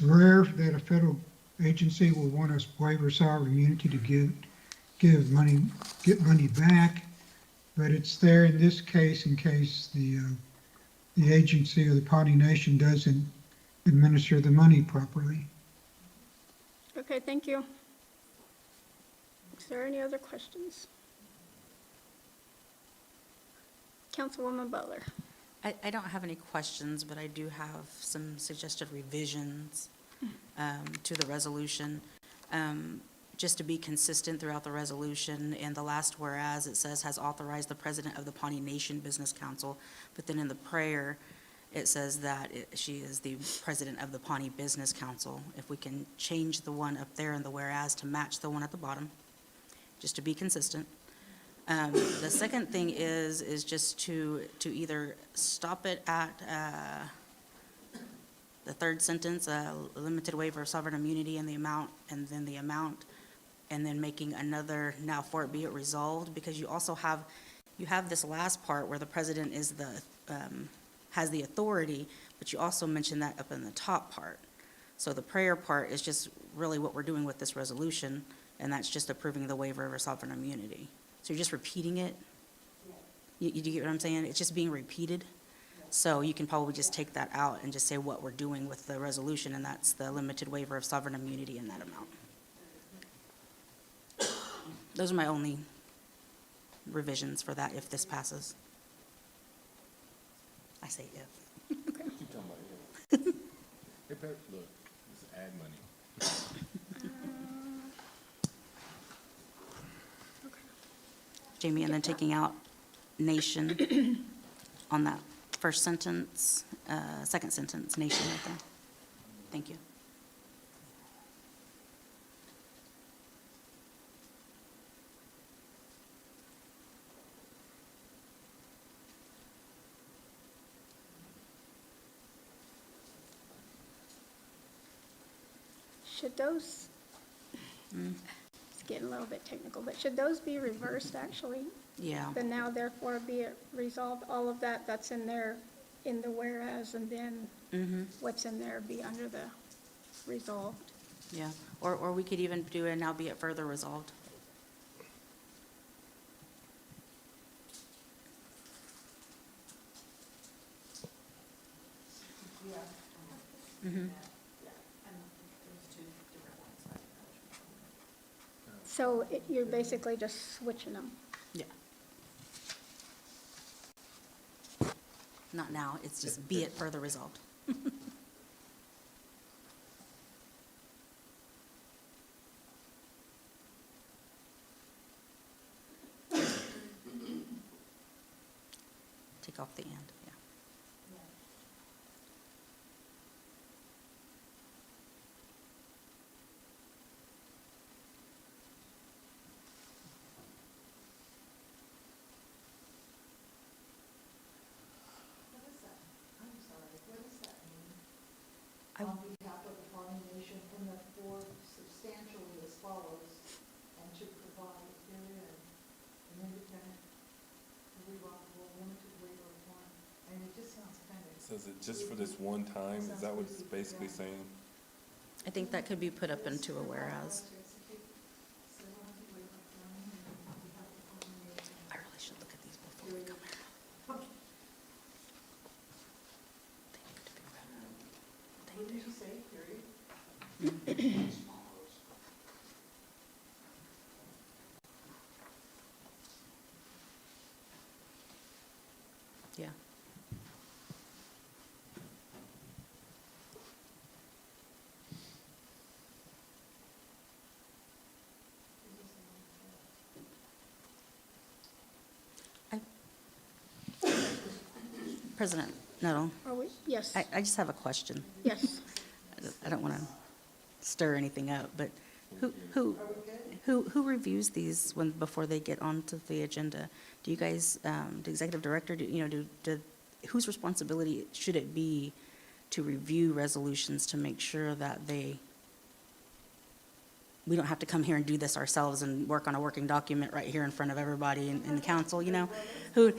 rare that a federal agency will want us waiver sovereign immunity to get money back, but it's there in this case in case the agency or the Pawnee Nation doesn't administer the money properly. Okay, thank you. Is there any other questions? Councilwoman Butler. I don't have any questions, but I do have some suggested revisions to the resolution. Just to be consistent throughout the resolution, in the last whereas, it says has authorized the president of the Pawnee Nation Business Council, but then in the prayer, it says that she is the president of the Pawnee Business Council. If we can change the one up there in the whereas to match the one at the bottom, just to be consistent. The second thing is just to either stop it at the third sentence, limited waiver of sovereign immunity and the amount, and then the amount, and then making another now for it be it resolved, because you also have, this last part where the president is has the authority, but you also mentioned that up in the top part. So the prayer part is just really what we're doing with this resolution, and that's just approving the waiver of sovereign immunity. So you're just repeating it? You get what I'm saying? It's just being repeated. So you can probably just take that out and just say what we're doing with the resolution, and that's the limited waiver of sovereign immunity in that amount. Those are my only revisions for that if this passes. I say if. Keep talking about it. Look, just add money. Jamie, and then taking out nation on that first sentence, second sentence, nation right there. Thank you. Should those, it's getting a little bit technical, but should those be reversed, actually? Yeah. The now therefore be it resolved, all of that, that's in there, in the whereas, and then what's in there be under the resolved. Yeah, or we could even do a now be it further resolved. So you're basically just switching them. Yeah. Not now, it's just be it further resolved. Take off the and, yeah. On behalf of the Pawnee Nation from the board substantially as follows, and to provide therein an independent, irrevocable, limited waiver of one. And it just sounds kind of. Says it just for this one time, is that what it's basically saying? I think that could be put up into a whereas. I really should look at these before we come here. What did you say, period? Yeah. President Nettle, Are we, yes, I just have a question. yes. I don't want to stir anything up, but who reviews these before they get onto the agenda? Do you guys, the executive director, whose responsibility should it be to review resolutions to make sure that we don't have to come here and do this ourselves and work on a working document right here in front of everybody in the council, you know? Who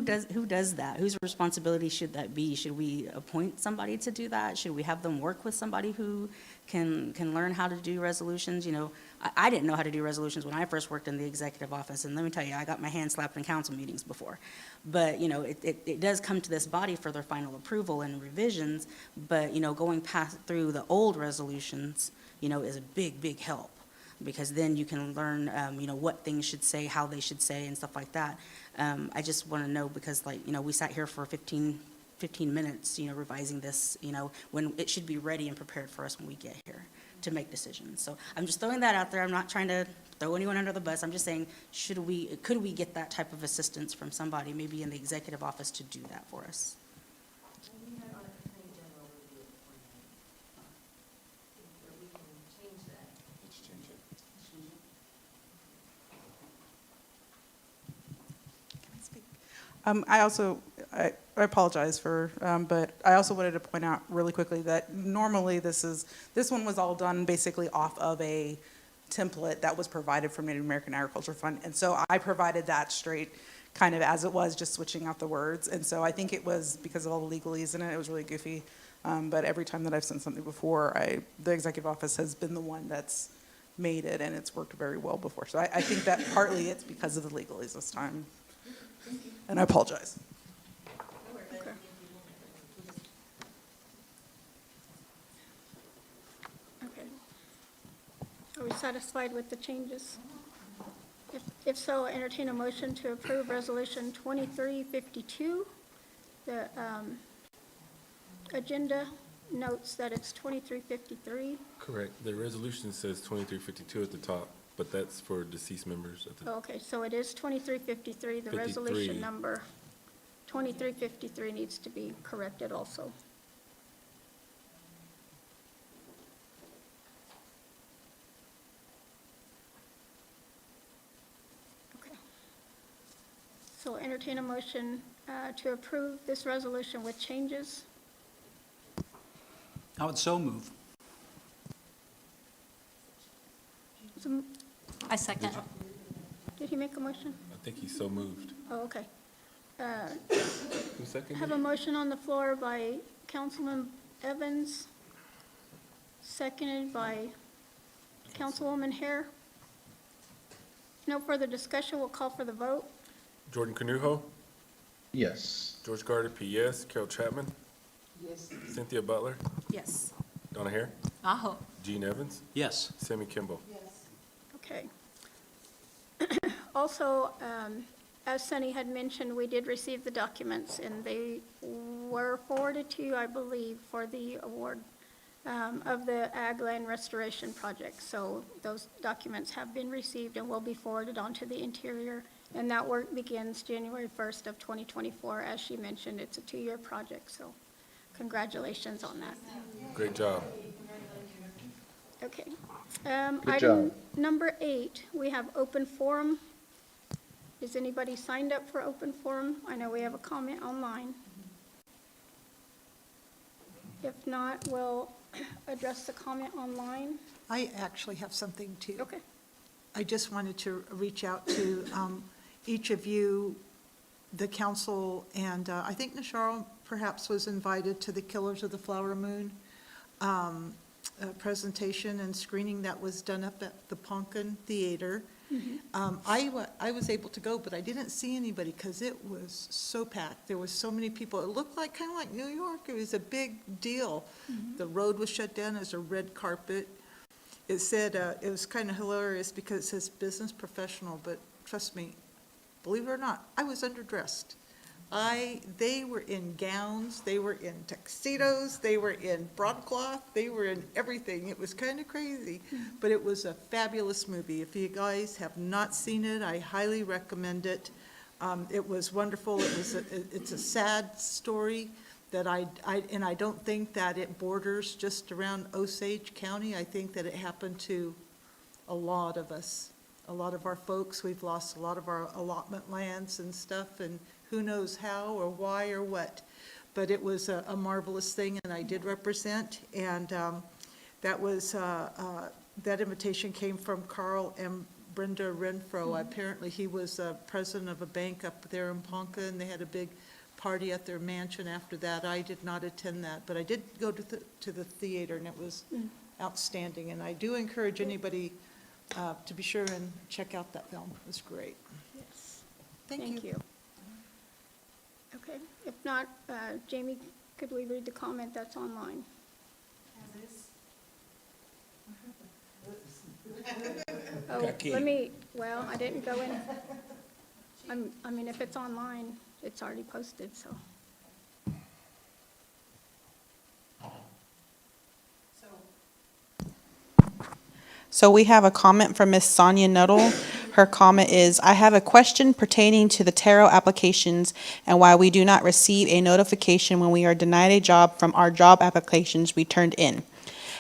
does that? Whose responsibility should that be? Should we appoint somebody to do that? Should we have them work with somebody who can learn how to do resolutions? You know, I didn't know how to do resolutions when I first worked in the executive office, and let me tell you, I got my hand slapped in council meetings before. But, you know, it does come to this body for their final approval and revisions, but, you know, going through the old resolutions, you know, is a big, big help, because then you can learn, you know, what things should say, how they should say, and stuff like that. I just want to know, because, like, you know, we sat here for 15 minutes, you know, revising this, you know, when it should be ready and prepared for us when we get here to make decisions. So I'm just throwing that out there. I'm not trying to throw anyone under the bus. I'm just saying, could we get that type of assistance from somebody, maybe in the executive office, to do that for us? We had our attorney general review it for you. Or we can change that. Let's change it. Can I speak? I apologize for, but I also wanted to point out really quickly that normally this one was all done basically off of a template that was provided from Native American Agriculture Fund. And so I provided that straight kind of as it was, just switching out the words. And so I think it was because of all the legalese in it, it was really goofy. But every time that I've sent something before, the executive office has been the one that's made it, and it's worked very well before. So I think that partly it's because of the legalese this time. And I apologize. Okay. Okay. Are we satisfied with the changes? If so, entertain a motion to approve Resolution 2352. The agenda notes that it's 2353. Correct. The resolution says 2352 at the top, but that's for deceased members at the. Oh, okay, so it is 2353, the 53. resolution number. 2353 needs to be corrected also. Okay. So entertain a motion to approve this resolution with changes. I would so move. Some- I second. Did he make a motion? I think he's so moved. Oh, okay. Who I seconded? have a motion on the floor by Councilman Evans, seconded by Councilwoman Hare. No further discussion, we'll call for the vote. Jordan Canuho, Yes. George Gardner, P.S., Carol Chapman, Yes. Cynthia Butler, Yes. Donna Hare, Aho. Gene Evans, Yes. Sammy Kimball. Okay. Also, as Sunny had mentioned, we did receive the documents, and they were forwarded to you, I believe, for the award of the Ag Land Restoration Project. So those documents have been received and will be forwarded on to the Interior, and that work begins January 1st of 2024. As she mentioned, it's a 2-year project, so congratulations on that. Great job. Okay. Good Item job. number 8, we have open forum. Is anybody signed up for open forum? I know we have a comment online. If not, we'll address the comment online. I actually have something too. Okay. I just wanted to reach out to each of you, the council, and I think Nashara perhaps was invited to the Killers of the Flower Moon presentation and screening that was done up at the Poncan Theater. I was able to go, but I didn't see anybody because it was so packed. There was so many people. It looked like, kind of like New York. It was a big deal. The road was shut down. There's a red carpet. It said, it was kind of hilarious because it says business professional, but trust me, believe it or not, I was underdressed. They were in gowns, they were in tuxedos, they were in broadcloth, they were in everything. It was kind of crazy, but it was a fabulous movie. If you guys have not seen it, I highly recommend it. It was wonderful. It's a sad story that I don't think that it borders just around Osage County. I think that it happened to a lot of us, a lot of our folks. We've lost a lot of our allotment lands and stuff, and who knows how or why or what. But it was a marvelous thing, and I did represent, and that was, that invitation came from Carl and Brenda Renfro. Apparently, he was president of a bank up there in Ponca, and they had a big party at their mansion after that. I did not attend that, but I did go to the theater, and it was outstanding. And I do encourage anybody to be sure and check out that film. It was great. Yes. Thank you. Okay. If not, Jamie, could we read the comment that's online? Oh, let me, well, I didn't go in. I mean, if it's online, it's already posted, so. So we have a comment from Ms. Sonia Nuttall. Her comment is, I have a question pertaining to the tarot applications and why we do not receive a notification when we are denied a job from our job applications we turned in.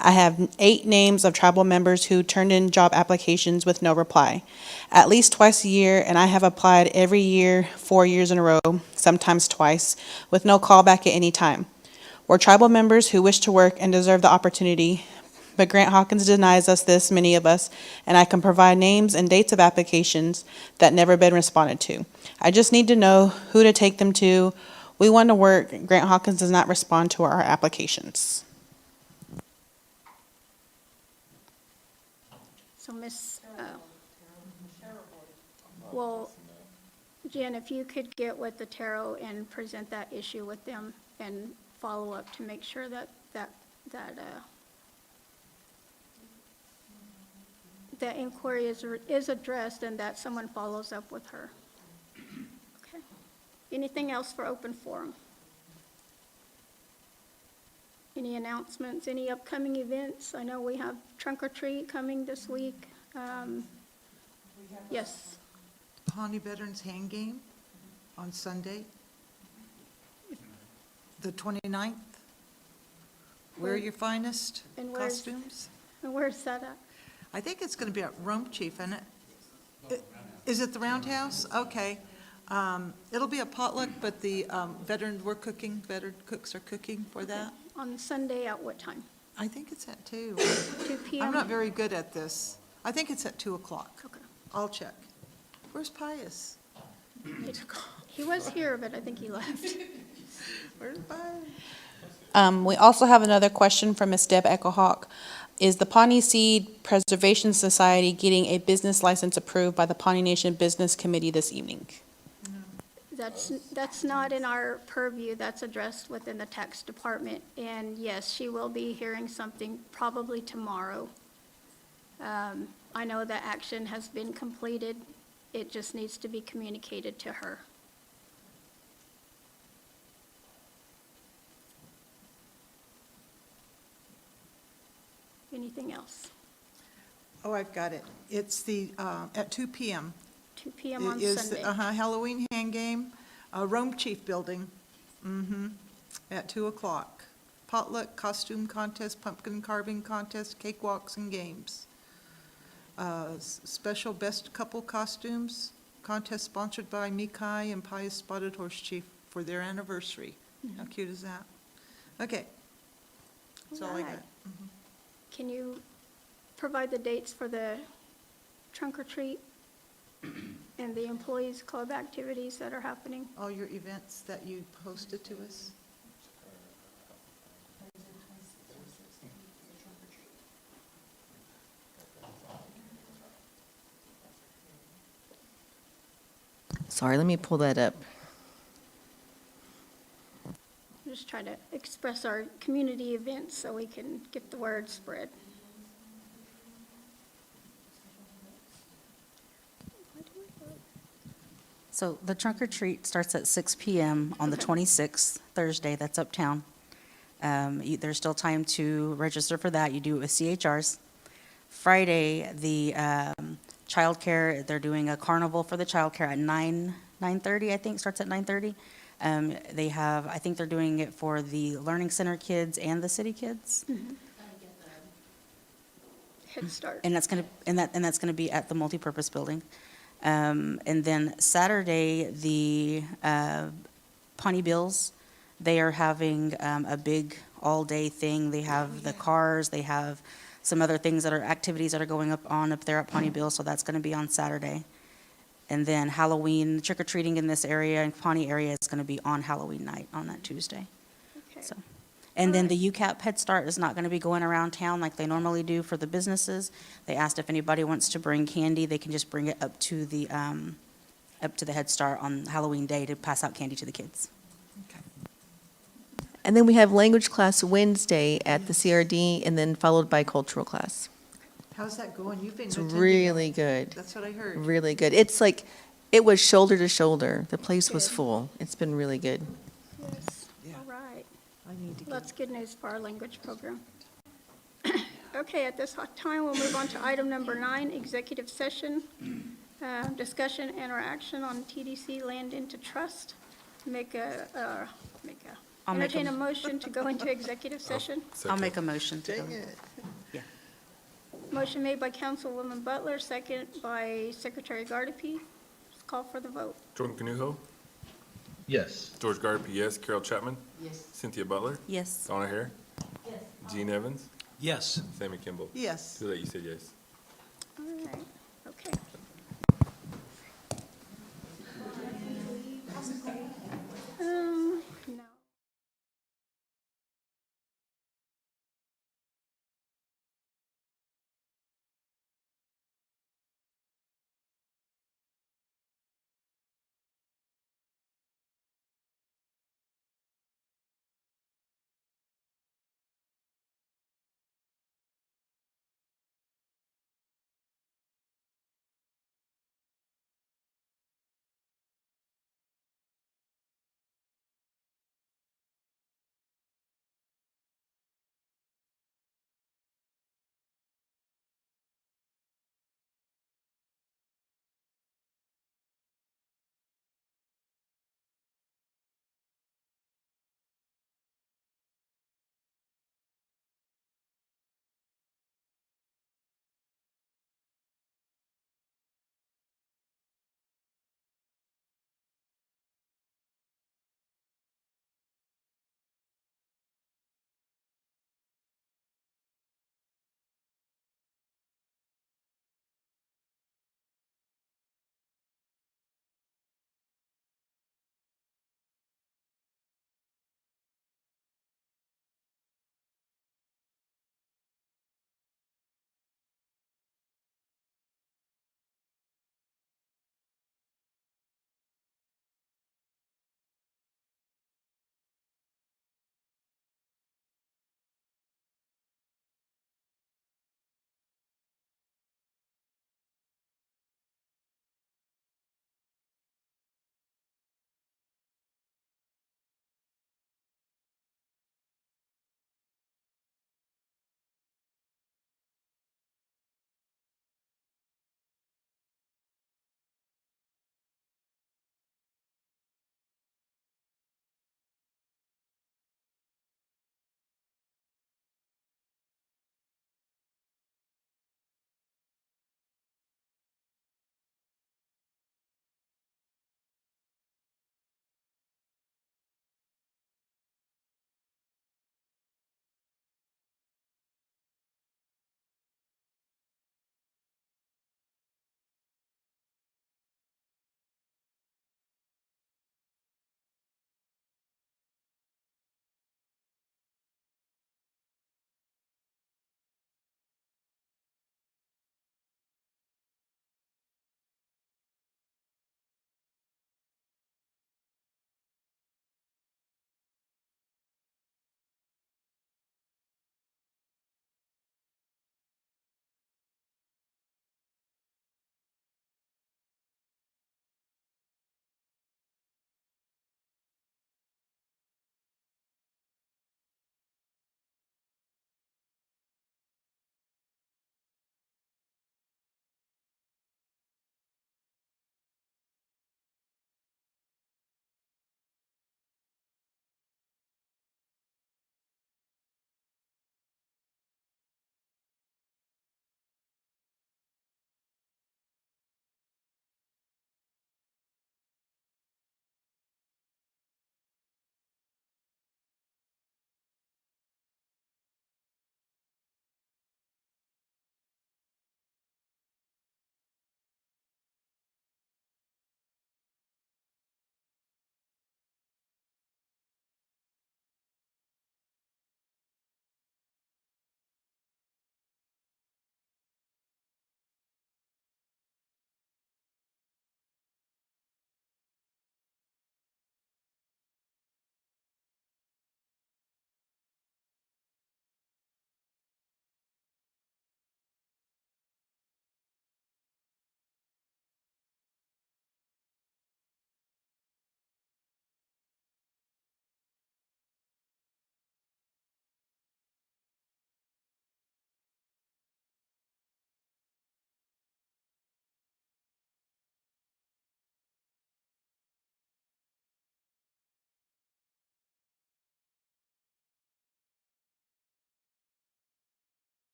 I have 8 names of tribal members who turned in job applications with no reply, at least twice a year, and I have applied every year, 4 years in a row, sometimes twice, with no callback at any time. We're tribal members who wish to work and deserve the opportunity, but Grant Hawkins denies us this, many of us, and I can provide names and dates of applications that never been responded to. I just need to know who to take them to. We want to work. Grant Hawkins does not respond to our applications. So Miss, well, Jen, if you could get with the tarot and present that issue with them and follow up to make sure that inquiry is addressed and that someone follows up with her. Okay. Anything else for open forum? Any announcements, any upcoming events? I know we have trunk or treat coming this week. Yes. Pawnee Veterans Hand Game on Sunday. The 29th? Wear your finest And where's- costumes? And where's that at? I think it's going to be at Rome, Chief, isn't it? Is it the Roundhouse? Okay. It'll be a potluck, but the veteran cooks are cooking for that. On Sunday at what time? I think it's at 2. 2 p.m.? I'm not very good at this. I think it's at 2 o'clock. Okay. I'll check. Where's Pius? He was here, but I think he left. Where's Pius? We also have another question from Ms. Deb Echohawk. Is the Pawnee Seed Preservation Society getting a business license approved by the Pawnee Nation Business Committee this evening? That's not in our purview. That's addressed within the tax department. And yes, she will be hearing something probably tomorrow. I know that action has been completed. It just needs to be communicated to her. Anything else? Oh, I've got it. It's at 2 p.m. 2 p.m. on It is, Sunday. Halloween hand game, Rome Chief Building, at 2 o'clock. Potluck, costume contest, pumpkin carving contest, cakewalks and games. Special best couple costumes, contest sponsored by Mikai and Pius Spotted Horse Chief for their anniversary. How cute is that? Okay. That's all I got. Alright. Can you provide the dates for the trunk or treat and the employees club activities that are happening? All your events that you posted to us? Sorry, let me pull that up. Just try to express our community events so we can get the word spread. So the trunk or treat starts at 6 PM on the 26th, Thursday, that's uptown. There's still time to register for that. You do it with CHRs. Friday, the childcare, they're doing a carnival for the childcare at 9:30, I think, starts at 9:30. They have, I think they're doing it for the Learning Center kids and the city kids. Head Start. And that's gonna be at the multipurpose building. And then Saturday, the Pawnee Bills, they are having a big all-day thing. They have the cars, they have some other things that are activities that are going up there at Pawnee Bills, so that's gonna be on Saturday. And then Halloween, trick-or-treating in this area, in Pawnee area, is gonna be on Halloween night, on that Tuesday. Okay. So, and then the UCAP Head Start is not going to be going around town like they normally do for the businesses. They asked if anybody wants to bring candy, they can just bring it up to the Head Start on Halloween day to pass out candy to the kids. And then we have language class Wednesday at the CRD, and then followed by cultural class. How's that going? You've been It's attending. really good. That's what I heard. Really good. It's like, it was shoulder to shoulder. The place was Good. full. It's been really good. Yes, Yeah. all right. I need to That's good news for our language program. Okay, at this time, we'll move on to item number 9, executive session. Discussion and or action on TDC land into trust. I'll make Entertain a- a motion to go into executive session. I'll make a motion to go. Dang it. Motion made by Councilwoman Butler, second by Secretary Gardapi. Let's call for the vote. Jordan Canuho, Yes. George Gardapi, yes. Carol Chapman, Yes. Cynthia Butler, Yes. Donna Hare, Gene Evans, Yes. Sammy Kimball. Yes. Too late, you said yes. All right, okay.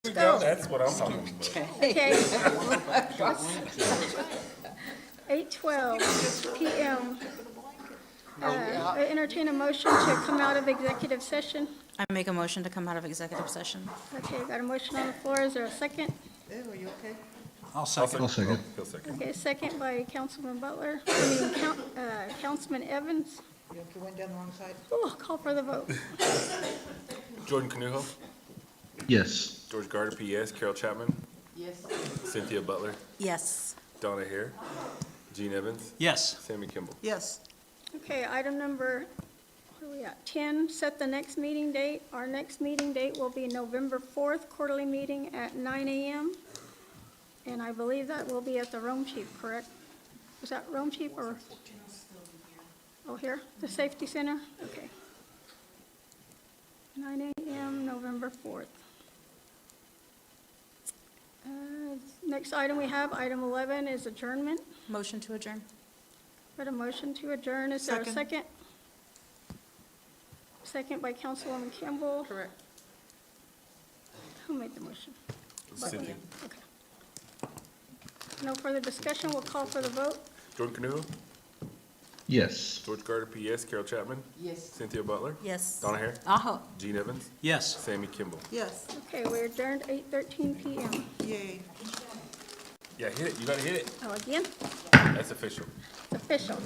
Let's go. That's what I'm talking about. Okay. 8:12 PM. I entertain a motion to come out of executive session. I make a motion to come out of executive session. Okay, got a motion on the floor. Is there a second? I'll second. I'll second. He'll second. Okay, second by Councilman Butler, Councilman Evans. You went down the wrong side. Oh, call for the vote. Jordan Canuho, Yes. George Gardner, PS, Carol Chapman, Yes. Cynthia Butler, Yes. Donna Hare, Gene Evans, Yes. Sammy Kimball. Yes. Okay, item number, what are we at, 10, set the next meeting date. Our next meeting date will be November 4th, quarterly meeting at 9 a.m. And I believe that will be at the Rome Chief, correct? Was that Rome Chief or? Oh, here, the Safety Center? Okay. 9 a.m., November 4th. Next item we have, item 11, is adjournment. Motion to adjourn. Got a motion to adjourn. Is there a Second. second? Second by Councilwoman Kimball. Correct. Who made the motion? Cynthia. Okay. No further discussion. We'll call for the vote. Jordan Canuho, Yes. George Gardner, PS, Carol Chapman, Yes. Cynthia Butler, Yes. Donna Hare, Aho. Gene Evans, Yes. Sammy Kimball. Yes. Okay, we're adjourned 8:13 PM. Yay. Yeah, hit it. You gotta hit it. Oh, again? That's official. It's official.